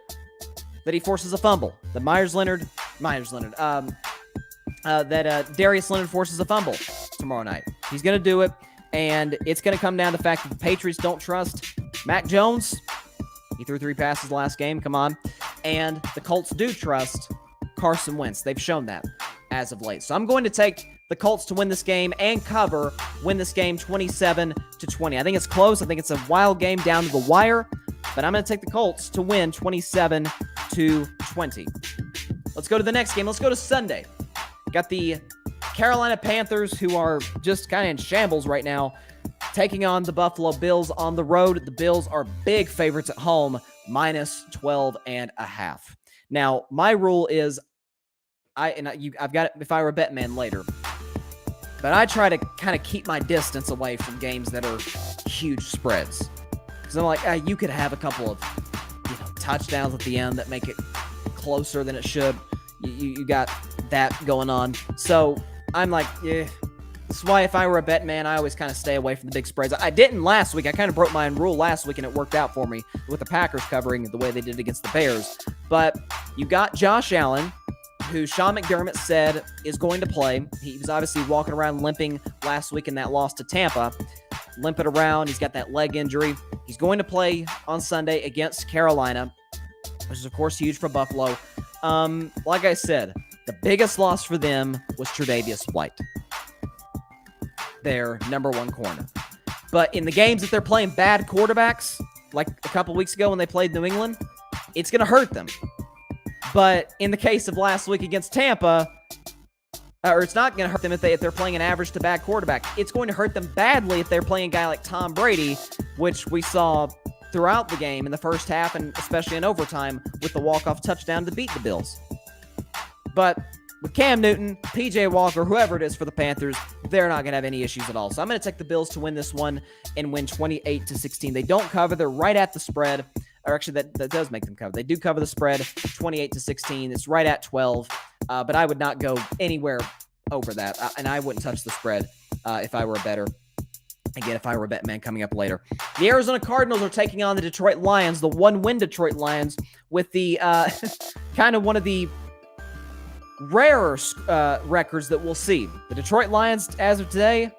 he forces a fumble. That Darius Leonard forces a fumble tomorrow night. He's going to do it, and it's going to come down to the fact that the Patriots don't trust Mac Jones. He threw 3 passes last game, come on. And the Colts do trust Carson Wentz. They've shown that as of late. So I'm going to take the Colts to win this game and win this game 27-20. I think it's close. I think it's a wild game down to the wire, but I'm going to take the Colts to win 27-20. Let's go to the next game. Let's go to Sunday. Got the Carolina Panthers, who are just kind of in shambles right now, taking on the Buffalo Bills on the road. The Bills are big favorites at home, -12.5. Now, my rule is I've got it if I were a bet man later. But I try to kind of keep my distance away from games that are huge spreads. Because I'm like, you could have a couple of touchdowns at the end that make it closer than it should. You got that going on. So I'm like, yeah. That's why if I were a bet man, I always kind of stay away from the big spreads. I didn't last week. I kind of broke my own rule last week, and it worked out for me with the Packers covering the way they did against the Bears. But you got Josh Allen, who Sean McDermott said is going to play. He was obviously walking around limping last week in that loss to Tampa. Limping around. He's got that leg injury. He's going to play on Sunday against Carolina, which is, of course, huge for Buffalo. Like I said, the biggest loss for them was Tre'Davious White, their number one corner. But in the games that they're playing bad quarterbacks, like a couple weeks ago when they played New England, it's going to hurt them. But in the case of last week against Tampa, or it's not going to hurt them if they're playing an average to bad quarterback. It's going to hurt them badly if they're playing a guy like Tom Brady, which we saw throughout the game in the first half and especially in overtime with the walk-off touchdown to beat the Bills. But with Cam Newton, PJ Walker, whoever it is for the Panthers, they're not going to have any issues at all. So I'm going to take the Bills to win this one and win 28-16. They don't cover. They're right at the spread. Or actually, that does make them cover. They do cover the spread, 28-16. It's right at 12. But I would not go anywhere over that. And I wouldn't touch the spread if I were a bettor. Again, if I were a bet man coming up later. The Arizona Cardinals are taking on the Detroit Lions, the one-win Detroit Lions, with the kind of one of the rarer records that we'll see. The Detroit Lions, as of today,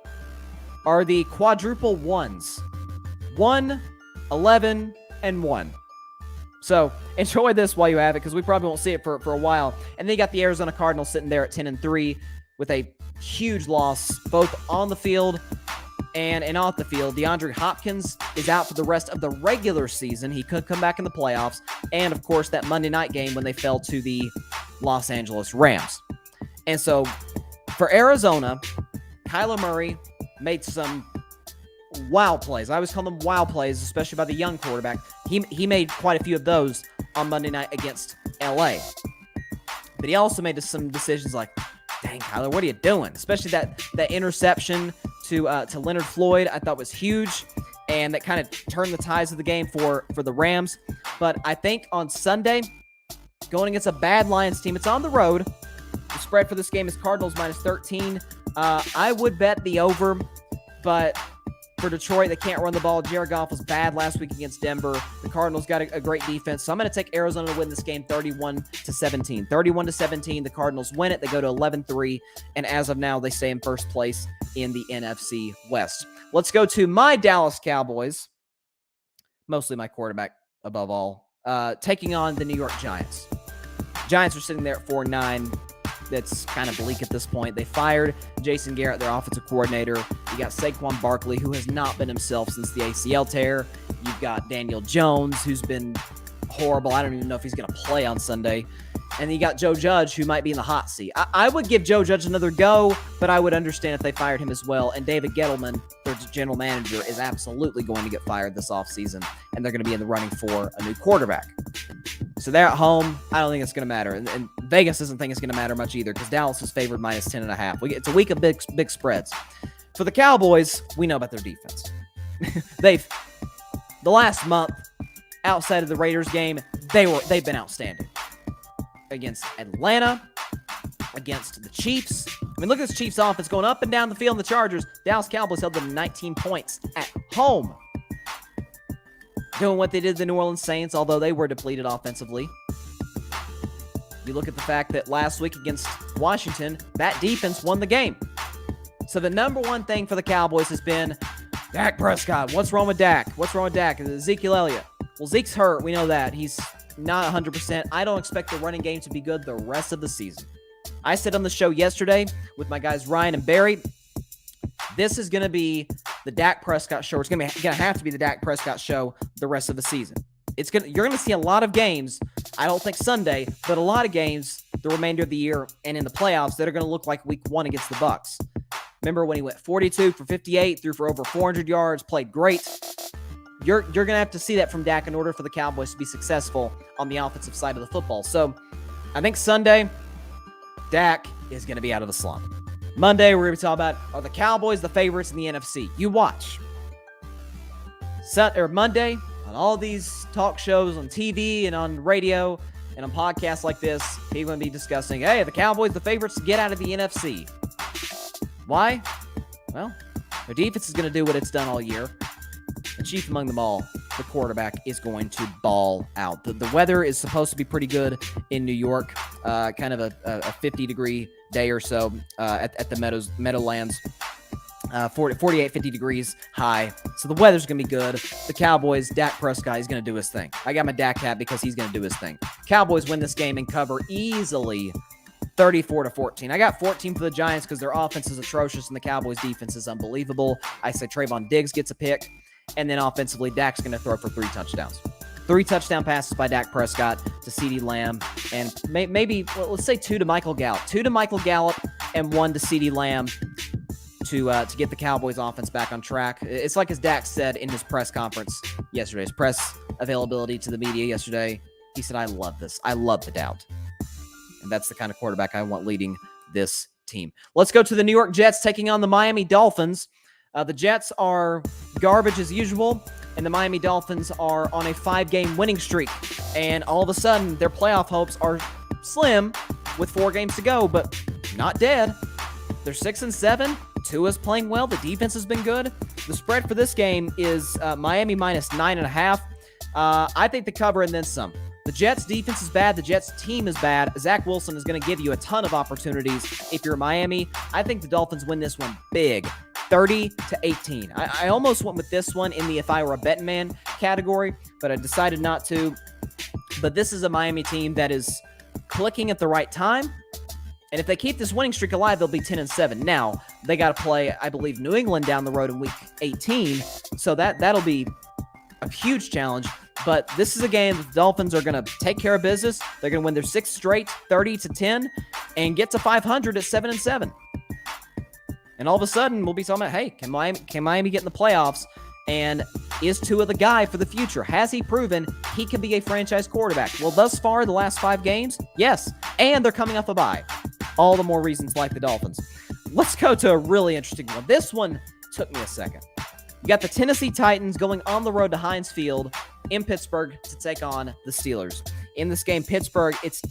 are the quadruple ones. 1, 11, and 1. So enjoy this while you have it, because we probably won't see it for a while. And then you got the Arizona Cardinals sitting there at 10-3 with a huge loss, both on the field and off the field. DeAndre Hopkins is out for the rest of the regular season. He could come back in the playoffs. And, of course, that Monday night game when they fell to the Los Angeles Rams. And so for Arizona, Kyler Murray made some wow plays. I always call them wow plays, especially by the young quarterback. He made quite a few of those on Monday night against LA. But he also made some decisions like, dang, Kyler, what are you doing? Especially that interception to Leonard Floyd, I thought was huge, and that kind of turned the tides of the game for the Rams. But I think on Sunday, going against a bad Lions team, it's on the road. The spread for this game is Cardinals minus 13. I would bet the over, but for Detroit, they can't run the ball. Jared Goff was bad last week against Denver. The Cardinals got a great defense, so I'm going to take Arizona to win this game 31-17. 31-17, the Cardinals win it. They go to 11-3, and as of now, they stay in first place in the NFC West. Let's go to my Dallas Cowboys, mostly my quarterback above all, taking on the New York Giants. Giants are sitting there at 4-9. That's kind of bleak at this point. They fired Jason Garrett, their offensive coordinator. You got Saquon Barkley, who has not been himself since the ACL tear. You've got Daniel Jones, who's been horrible. I don't even know if he's going to play on Sunday. And then you got Joe Judge, who might be in the hot seat. I would give Joe Judge another go, but I would understand if they fired him as well. And David Gettleman, their general manager, is absolutely going to get fired this offseason, and they're going to be in the running for a new quarterback. So they're at home. I don't think it's going to matter. And Vegas doesn't think it's going to matter much either, because Dallas is favored minus 10.5. It's a week of big spreads. For the Cowboys, we know about their defense. The last month, outside of the Raiders game, they've been outstanding. Against Atlanta, against the Chiefs. I mean, look at this Chiefs offense going up and down the field in the Chargers. Dallas Cowboys held them to 19 points at home. Doing what they did to the New Orleans Saints, although they were depleted offensively. You look at the fact that last week against Washington, that defense won the game. So the number one thing for the Cowboys has been Dak Prescott. What's wrong with Dak? What's wrong with Dak? Ezekiel Elliott. Well, Zeke's hurt. We know that. He's not 100%. I don't expect the running game to be good the rest of the season. I said on the show yesterday with my guys Ryan and Barry, this is going to be the Dak Prescott show. It's going to have to be the Dak Prescott show the rest of the season. You're going to see a lot of games, I don't think Sunday, but a lot of games the remainder of the year and in the playoffs that are going to look like week 1 against the Bucs. Remember when he went 42 for 58, threw for over 400 yards, played great. You're going to have to see that from Dak in order for the Cowboys to be successful on the offensive side of the football. So I think Sunday, Dak is going to be out of the slump. Monday, we're going to be talking about, are the Cowboys the favorites in the NFC? You watch. Monday, on all these talk shows on TV and on radio and on podcasts like this, people are going to be discussing, hey, are the Cowboys the favorites to get out of the NFC? Why? Well, their defense is going to do what it's done all year. And chief among them all, the quarterback is going to ball out. The weather is supposed to be pretty good in New York, kind of a 50-degree day or so at the Meadowlands. 48, 50 degrees high. So the weather's going to be good. The Cowboys, Dak Prescott, he's going to do his thing. I got my Dak hat because he's going to do his thing. Cowboys win this game and cover easily 34-14. I got 14 for the Giants because their offense is atrocious and the Cowboys' defense is unbelievable. I say Trayvon Diggs gets a pick. And then offensively, Dak's going to throw for 3 touchdowns. 3 touchdown passes by Dak Prescott to CeeDee Lamb. And maybe, let's say 2 to Michael Gallup. 2 to Michael Gallup and 1 to CeeDee Lamb to get the Cowboys offense back on track. It's like as Dak said in his press conference yesterday, his press availability to the media yesterday. He said, I love this. I love the doubt. And that's the kind of quarterback I want leading this team. Let's go to the New York Jets taking on the Miami Dolphins. The Jets are garbage as usual, and the Miami Dolphins are on a 5-game winning streak. And all of a sudden, their playoff hopes are slim with 4 games to go, but not dead. They're 6-7. Tua's playing well. The defense has been good. The spread for this game is Miami minus 9.5. I think the cover and then some. The Jets' defense is bad. The Jets' team is bad. Zach Wilson is going to give you a ton of opportunities if you're Miami. I think the Dolphins win this one big. 30-18. I almost went with this one in the if I were a betting man category, but I decided not to. But this is a Miami team that is clicking at the right time. And if they keep this winning streak alive, they'll be 10-7. Now, they got to play, I believe, New England down the road in week 18. So that'll be a huge challenge. But this is a game that the Dolphins are going to take care of business. They're going to win their 6th straight, 30-10, and get to 500 at 7-7. And all of a sudden, we'll be talking about, hey, can Miami get in the playoffs? And is Tua the guy for the future? Has he proven he can be a franchise quarterback? Well, thus far, the last 5 games, yes. And they're coming off a bye. All the more reasons like the Dolphins. Let's go to a really interesting one. This one took me a second. You got the Tennessee Titans going on the road to Heinz Field in Pittsburgh to take on the Steelers. In this game, Pittsburgh, it's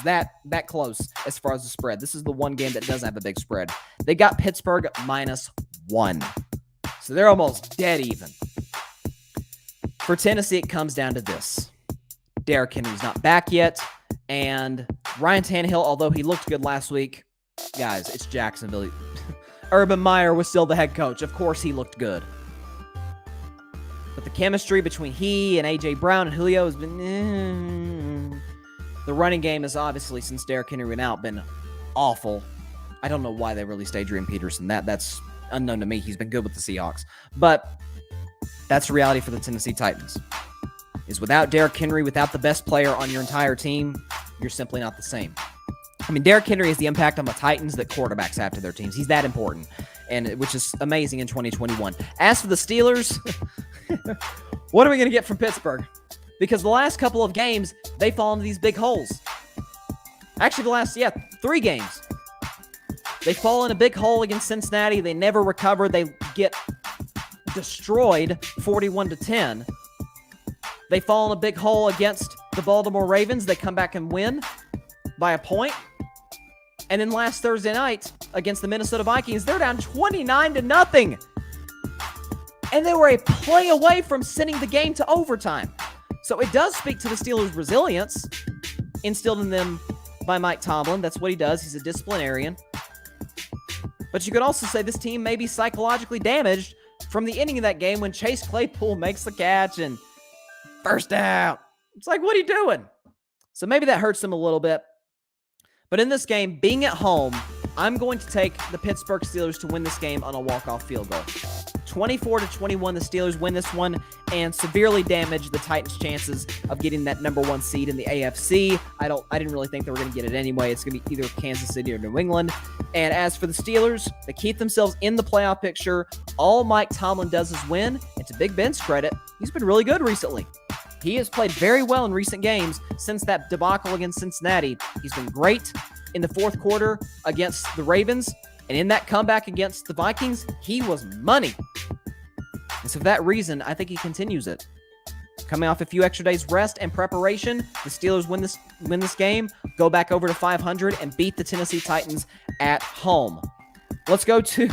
that close as far as the spread. This is the one game that doesn't have a big spread. They got Pittsburgh -1. So they're almost dead even. For Tennessee, it comes down to this. Derrick Henry's not back yet. And Ryan Tannehill, although he looked good last week, guys, it's Jacksonville. Urban Meyer was still the head coach. Of course he looked good. But the chemistry between he and A.J. Brown and Julio has been... The running game has obviously, since Derrick Henry went out, been awful. I don't know why they released Adrian Peterson. That's unknown to me. He's been good with the Seahawks. But that's the reality for the Tennessee Titans. Is without Derrick Henry, without the best player on your entire team, you're simply not the same. I mean, Derrick Henry has the impact on the Titans that quarterbacks have to their teams. He's that important, and which is amazing in 2021. As for the Steelers, what are we going to get from Pittsburgh? Because the last couple of games, they fall into these big holes. Actually, the last, 3 games. They fall in a big hole against Cincinnati. They never recover. They get destroyed 41-10. They fall in a big hole against the Baltimore Ravens. They come back and win by a point. And then last Thursday night against the Minnesota Vikings, they're down 29-0. And they were a play away from sending the game to overtime. So it does speak to the Steelers' resilience instilled in them by Mike Tomlin. That's what he does. He's a disciplinarian. But you could also say this team may be psychologically damaged from the ending of that game when Chase Claypool makes the catch and first down. It's like, what are you doing? So maybe that hurts them a little bit. But in this game, being at home, I'm going to take the Pittsburgh Steelers to win this game on a walk-off field goal. 24-21, the Steelers win this one and severely damage the Titans' chances of getting that number 1 seed in the AFC. I didn't really think they were going to get it anyway. It's going to be either Kansas City or New England. And as for the Steelers, they keep themselves in the playoff picture. All Mike Tomlin does is win. And to Big Ben's credit, he's been really good recently. He has played very well in recent games since that debacle against Cincinnati. He's been great in the fourth quarter against the Ravens, and in that comeback against the Vikings, he was money. And so for that reason, I think he continues it. Coming off a few extra days rest and preparation, the Steelers win this game, go back over to 500, and beat the Tennessee Titans at home. Let's go to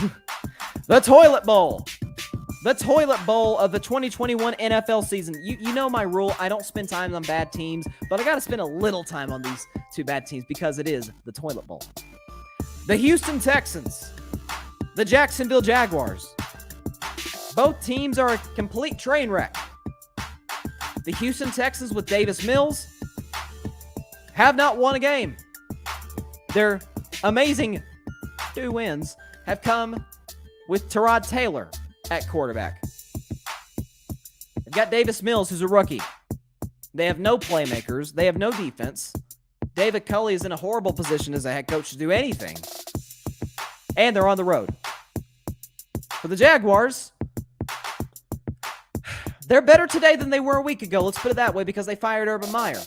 the Toilet Bowl. The Toilet Bowl of the 2021 NFL season. You know my rule. I don't spend time on bad teams, but I got to spend a little time on these two bad teams because it is the Toilet Bowl. The Houston Texans, the Jacksonville Jaguars. Both teams are a complete train wreck. The Houston Texans with Davis Mills have not won a game. Their amazing 2 wins have come with Tyrod Taylor at quarterback. They've got Davis Mills, who's a rookie. They have no playmakers. They have no defense. David Culley is in a horrible position as a head coach to do anything. And they're on the road. For the Jaguars, they're better today than they were a week ago. Let's put it that way, because they fired Urban Meyer.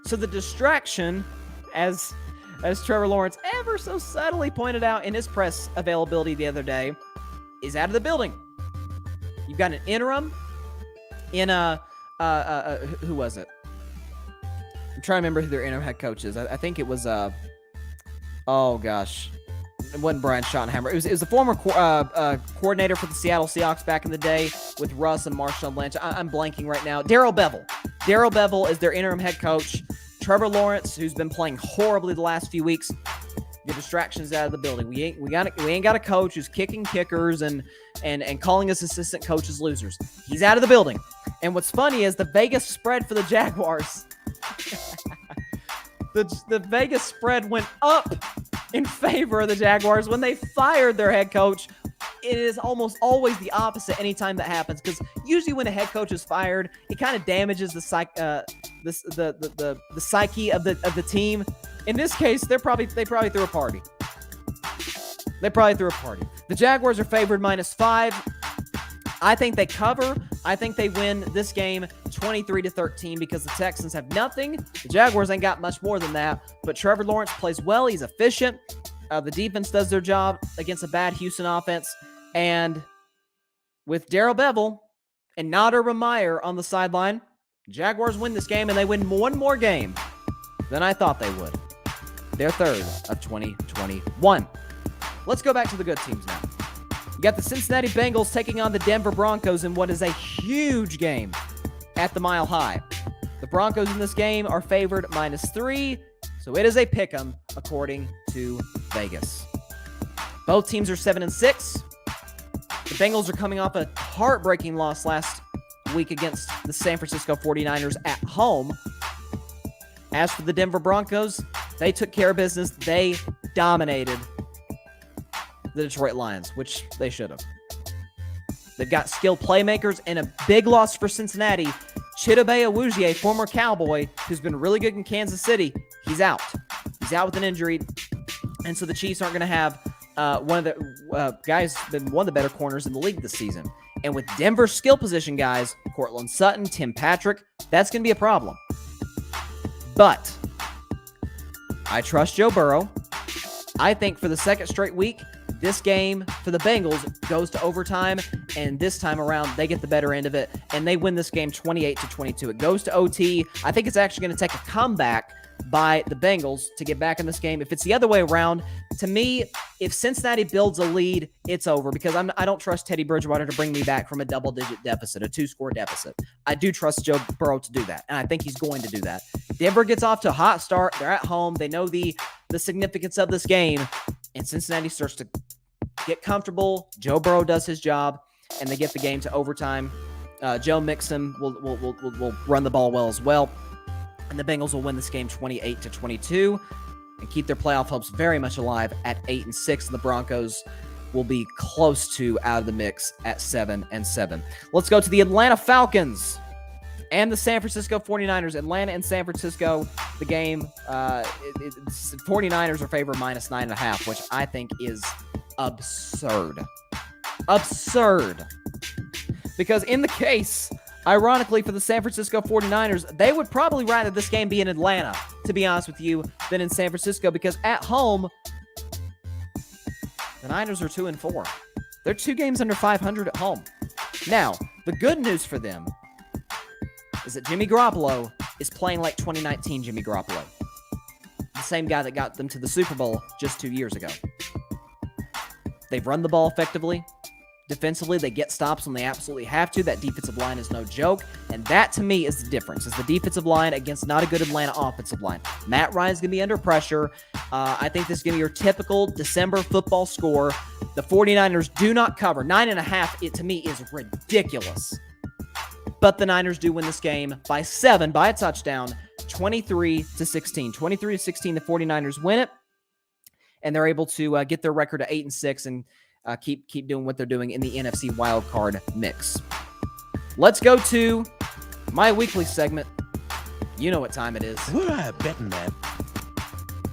So the distraction, as Trevor Lawrence ever so subtly pointed out in his press availability the other day, is out of the building. You've got an interim in who was it? I'm trying to remember who their interim head coach is. I think it was oh gosh. It wasn't Brian Schottenheimer. It was the former coordinator for the Seattle Seahawks back in the day with Russ and Marshawn Lynch. I'm blanking right now. Darrell Bevell. Darrell Bevell is their interim head coach. Trevor Lawrence, who's been playing horribly the last few weeks, the distraction's out of the building. We ain't got a coach who's kicking kickers and calling us assistant coaches losers. He's out of the building. And what's funny is the Vegas spread for the Jaguars. the Vegas spread went up in favor of the Jaguars when they fired their head coach. It is almost always the opposite anytime that happens, because usually when a head coach is fired, it kind of damages the psyche of the team. In this case, they probably threw a party. The Jaguars are favored -5. I think they cover. I think they win this game 23-13 because the Texans have nothing. The Jaguars ain't got much more than that. But Trevor Lawrence plays well. He's efficient. The defense does their job against a bad Houston offense. And with Darrell Bevell and not Urban Meyer on the sideline, Jaguars win this game, and they win one more game than I thought they would. Their third of 2021. Let's go back to the good teams now. You got the Cincinnati Bengals taking on the Denver Broncos in what is a huge game at the Mile High. The Broncos in this game are favored -3, so it is a pick'em according to Vegas. Both teams are 7-6. The Bengals are coming off a heartbreaking loss last week against the San Francisco 49ers at home. As for the Denver Broncos, they took care of business. They dominated the Detroit Lions, which they should have. They've got skilled playmakers, and a big loss for Cincinnati. Chidobe Awuzie, former Cowboy, who's been really good in Kansas City, he's out. He's out with an injury, and so the Chiefs aren't going to have one of the guys been one of the better corners in the league this season. And with Denver's skill position guys, Cortland Sutton, Tim Patrick, that's going to be a problem. But I trust Joe Burrow. I think for the second straight week, this game for the Bengals goes to overtime, and this time around, they get the better end of it, and they win this game 28-22. It goes to OT. I think it's actually going to take a comeback by the Bengals to get back in this game. If it's the other way around, to me, if Cincinnati builds a lead, it's over, because I don't trust Teddy Bridgewater to bring me back from a double-digit deficit, a 2-score deficit. I do trust Joe Burrow to do that, and I think he's going to do that. Denver gets off to a hot start. They're at home. They know the significance of this game, and Cincinnati starts to get comfortable. Joe Burrow does his job, and they get the game to overtime. Joe Mixon will run the ball well as well, and the Bengals will win this game 28-22 and keep their playoff hopes very much alive at 8-6. The Broncos will be close to out of the mix at 7-7. Let's go to the Atlanta Falcons and the San Francisco 49ers. Atlanta and San Francisco, the game, 49ers are favored -9.5, which I think is absurd. Because in the case Ironically, for the San Francisco 49ers, they would probably rather this game be in Atlanta, to be honest with you, than in San Francisco, because at home, the Niners are 2-4. They're 2 games under 500 at home. Now, the good news for them is that Jimmy Garoppolo is playing like 2019 Jimmy Garoppolo. The same guy that got them to the Super Bowl just 2 years ago. They've run the ball effectively. Defensively, they get stops when they absolutely have to. That defensive line is no joke. And that, to me, is the difference, is the defensive line against not a good Atlanta offensive line. Matt Ryan's going to be under pressure. I think this is going to be your typical December football score. The 49ers do not cover. 9.5, it to me is ridiculous. But the Niners do win this game by 7, by a touchdown, 23-16. 23-16, the 49ers win it. And they're able to get their record to 8-6 and keep doing what they're doing in the NFC wildcard mix. Let's go to my weekly segment. You know what time it is. What are I betting at?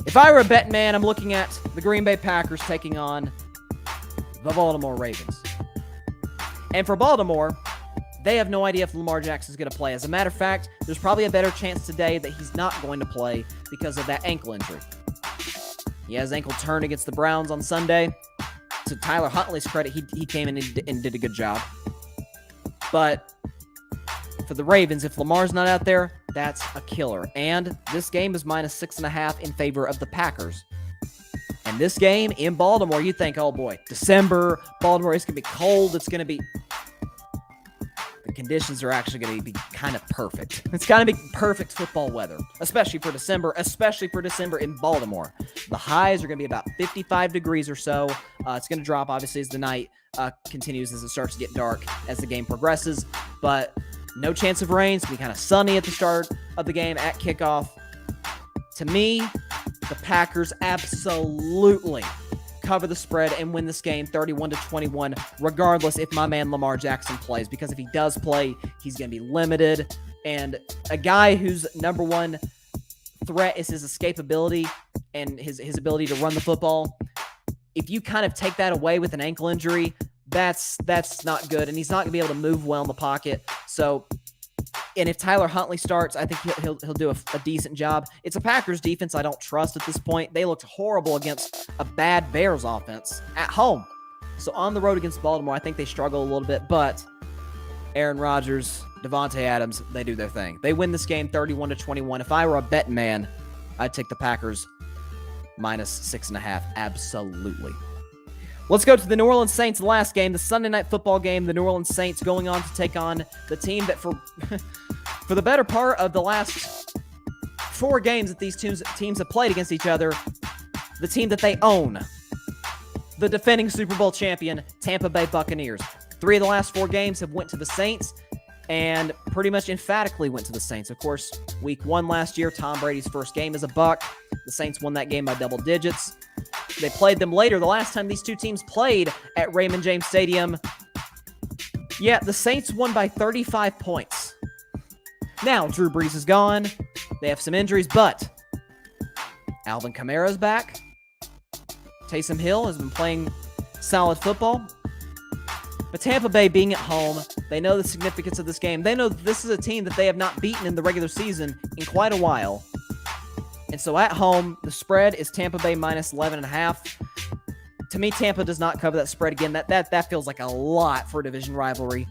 If I were a betting man, I'm looking at the Green Bay Packers taking on the Baltimore Ravens. And for Baltimore, they have no idea if Lamar Jackson is going to play. As a matter of fact, there's probably a better chance today that he's not going to play because of that ankle injury. He has ankle turn against the Browns on Sunday. To Tyler Huntley's credit, he came in and did a good job. But for the Ravens, if Lamar's not out there, that's a killer. And this game is minus 6.5 in favor of the Packers. And this game in Baltimore, you think, oh boy, December, Baltimore, it's going to be cold. It's going to be... The conditions are actually going to be kind of perfect. It's going to be perfect football weather, especially for December in Baltimore. The highs are going to be about 55 degrees or so. It's going to drop, obviously, as the night continues, as it starts to get dark as the game progresses. But no chance of rain. It's going to be kind of sunny at the start of the game at kickoff. To me, the Packers absolutely cover the spread and win this game 31-21, regardless if my man Lamar Jackson plays, because if he does play, he's going to be limited. And a guy whose number one threat is his escapability and his ability to run the football. If you kind of take that away with an ankle injury, that's not good, and he's not going to be able to move well in the pocket. So, and if Tyler Huntley starts, I think he'll do a decent job. It's a Packers defense I don't trust at this point. They looked horrible against a bad Bears offense at home. So on the road against Baltimore, I think they struggle a little bit, but Aaron Rodgers, Devontae Adams, they do their thing. They win this game 31-21. If I were a betting man, I'd take the Packers minus 6.5. Absolutely. Let's go to the New Orleans Saints, the last game, the Sunday Night Football game. The New Orleans Saints going on to take on the team that for the better part of the last 4 games that these teams have played against each other, the team that they own, the defending Super Bowl champion, Tampa Bay Buccaneers. 3 of the last 4 games have went to the Saints, and pretty much emphatically went to the Saints. Of course, week 1 last year, Tom Brady's first game as a Buc. The Saints won that game by double digits. They played them later. The last time these two teams played at Raymond James Stadium, yeah, the Saints won by 35 points. Now, Drew Brees is gone. They have some injuries, but Alvin Kamara's back. Taysom Hill has been playing solid football. But Tampa Bay being at home, they know the significance of this game. They know that this is a team that they have not beaten in the regular season in quite a while. And so at home, the spread is Tampa Bay minus 11.5. To me, Tampa does not cover that spread again. That feels like a lot for a division rivalry.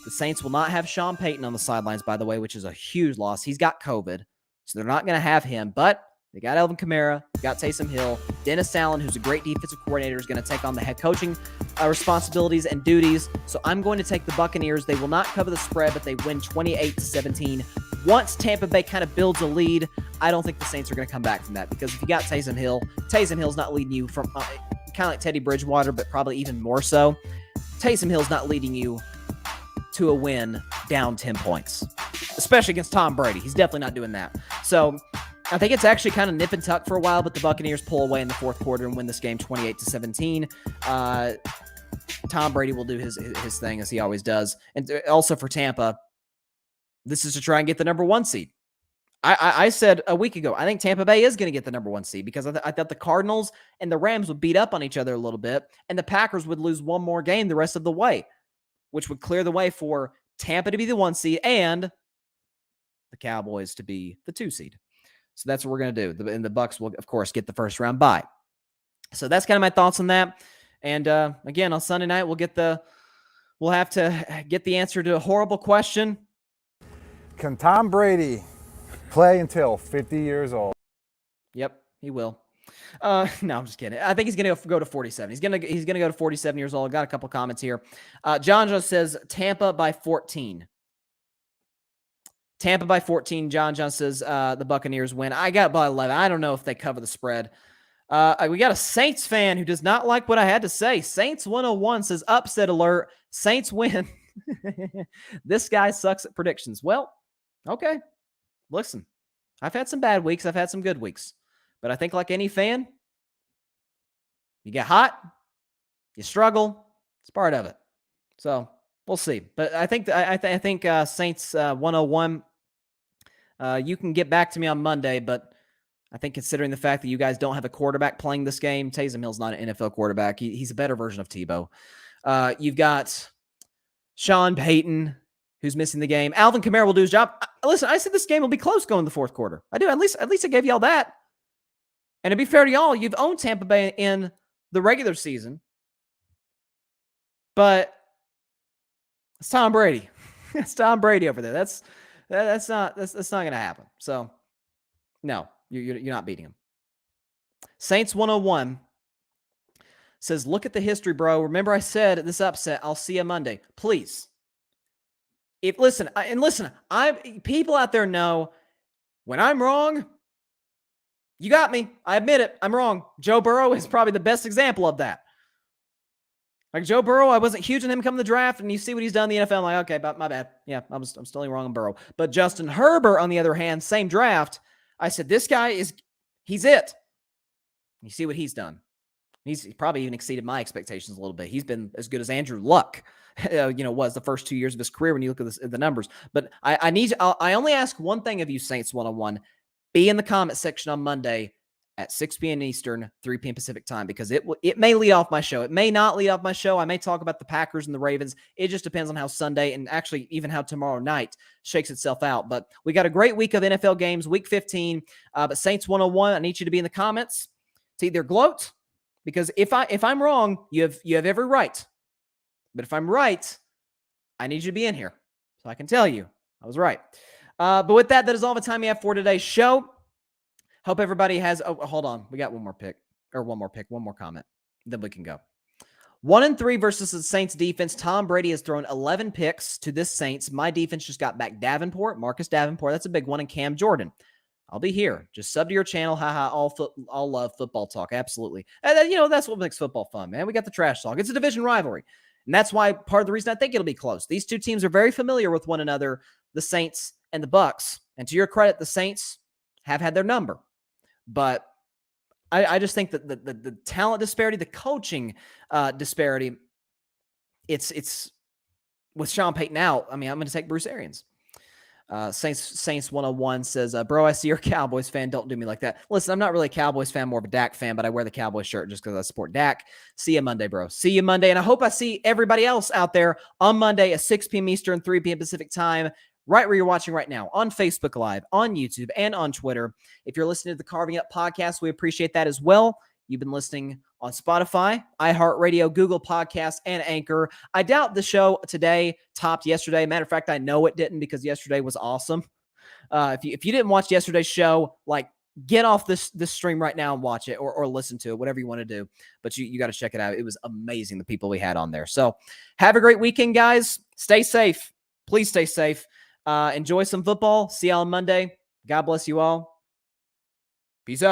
The Saints will not have Sean Payton on the sidelines, by the way, which is a huge loss. He's got COVID, so they're not going to have him. But they got Alvin Kamara, got Taysom Hill. Dennis Allen, who's a great defensive coordinator, is going to take on the head coaching responsibilities and duties. So I'm going to take the Buccaneers. They will not cover the spread, but they win 28-17. Once Tampa Bay kind of builds a lead, I don't think the Saints are going to come back from that, because if you got Taysom Hill's not leading you from kind of like Teddy Bridgewater, but probably even more so. Taysom Hill's not leading you to a win down 10 points, especially against Tom Brady. He's definitely not doing that. So I think it's actually kind of nip and tuck for a while, but the Buccaneers pull away in the fourth quarter and win this game 28-17. Tom Brady will do his thing, as he always does. And also for Tampa, this is to try and get the number 1 seed. I said a week ago, I think Tampa Bay is going to get the number 1 seed, because I thought the Cardinals and the Rams would beat up on each other a little bit, and the Packers would lose one more game the rest of the way, which would clear the way for Tampa to be the 1 seed, and the Cowboys to be the 2 seed. So that's what we're going to do. And the Bucs will, of course, get the first round bye. So that's kind of my thoughts on that. And again, on Sunday night, we'll have to get the answer to a horrible question. Can Tom Brady play until 50 years old? Yep, he will. No, I'm just kidding. I think he's going to go to 47. He's going to go to 47 years old. Got a couple comments here. John just says Tampa by 14. Tampa by 14. John says the Buccaneers win. I got by 11. I don't know if they cover the spread. We got a Saints fan who does not like what I had to say. Saints 101 says upset alert. Saints win. This guy sucks at predictions. Well, okay. Listen, I've had some bad weeks. I've had some good weeks. But I think like any fan, you get hot, you struggle. It's part of it. So we'll see. But I think Saints 101. You can get back to me on Monday, but I think considering the fact that you guys don't have a quarterback playing this game, Taysom Hill's not an NFL quarterback. He's a better version of Tebow. You've got Sean Payton, who's missing the game. Alvin Kamara will do his job. Listen, I said this game will be close going in the fourth quarter. I do. At least I gave y'all that. And to be fair to y'all, you've owned Tampa Bay in the regular season. But it's Tom Brady. It's Tom Brady over there. That's not going to happen. So, no, you're not beating him. Saints 101 says, look at the history, bro. Remember I said this upset, I'll see you Monday. Please. Listen, people out there know when I'm wrong, you got me. I admit it. I'm wrong. Joe Burrow is probably the best example of that. Like Joe Burrow, I wasn't huge on him coming to the draft, and you see what he's done in the NFL. I'm like, okay, but my bad. Yeah, I'm still wrong on Burrow. But Justin Herbert, on the other hand, same draft, I said, this guy he's it. You see what he's done. He's probably even exceeded my expectations a little bit. He's been as good as Andrew Luck, was the first 2 years of his career when you look at the numbers. But I only ask one thing of you, Saints 101. Be in the comment section on Monday at 6 p.m. Eastern, 3 p.m. Pacific time, because it may lead off my show. It may not lead off my show. I may talk about the Packers and the Ravens. It just depends on how Sunday and actually even how tomorrow night shakes itself out. But we got a great week of NFL games, week 15. But Saints 101, I need you to be in the comments to either gloat, because if I'm wrong, you have every right. But if I'm right, I need you to be in here so I can tell you I was right. But with that is all the time we have for today's show. Hope everybody has. Oh, hold on. We got one more comment. Then we can go. 1-3 versus the Saints defense. Tom Brady has thrown 11 picks to this Saints. My defense just got back Marcus Davenport. That's a big one. And Cam Jordan. I'll be here. Just sub to your channel. Haha. All love football talk. Absolutely. And that's what makes football fun, man. We got the trash talk. It's a division rivalry. And that's why part of the reason I think it'll be close. These two teams are very familiar with one another, the Saints and the Bucs. And to your credit, the Saints have had their number. But I just think that the talent disparity, the coaching disparity, it's with Sean Payton out. I mean, I'm going to take Bruce Arians. Saints 101 says, bro, I see you're a Cowboys fan. Don't do me like that. Listen, I'm not really a Cowboys fan, more of a Dak fan, but I wear the Cowboys shirt just because I support Dak. See you Monday, bro. See you Monday. And I hope I see everybody else out there on Monday at 6 p.m. Eastern, 3 p.m. Pacific time, right where you're watching right now, on Facebook Live, on YouTube, and on Twitter. If you're listening to the Carving Up podcast, we appreciate that as well. You've been listening on Spotify, iHeartRadio, Google Podcasts, and Anchor. I doubt the show today topped yesterday. Matter of fact, I know it didn't, because yesterday was awesome. If you didn't watch yesterday's show, get off this stream right now and watch it, or listen to it, whatever you want to do. But you got to check it out. It was amazing, the people we had on there. So have a great weekend, guys. Stay safe. Please stay safe. Enjoy some football. See y'all on Monday. God bless you all. Peace out.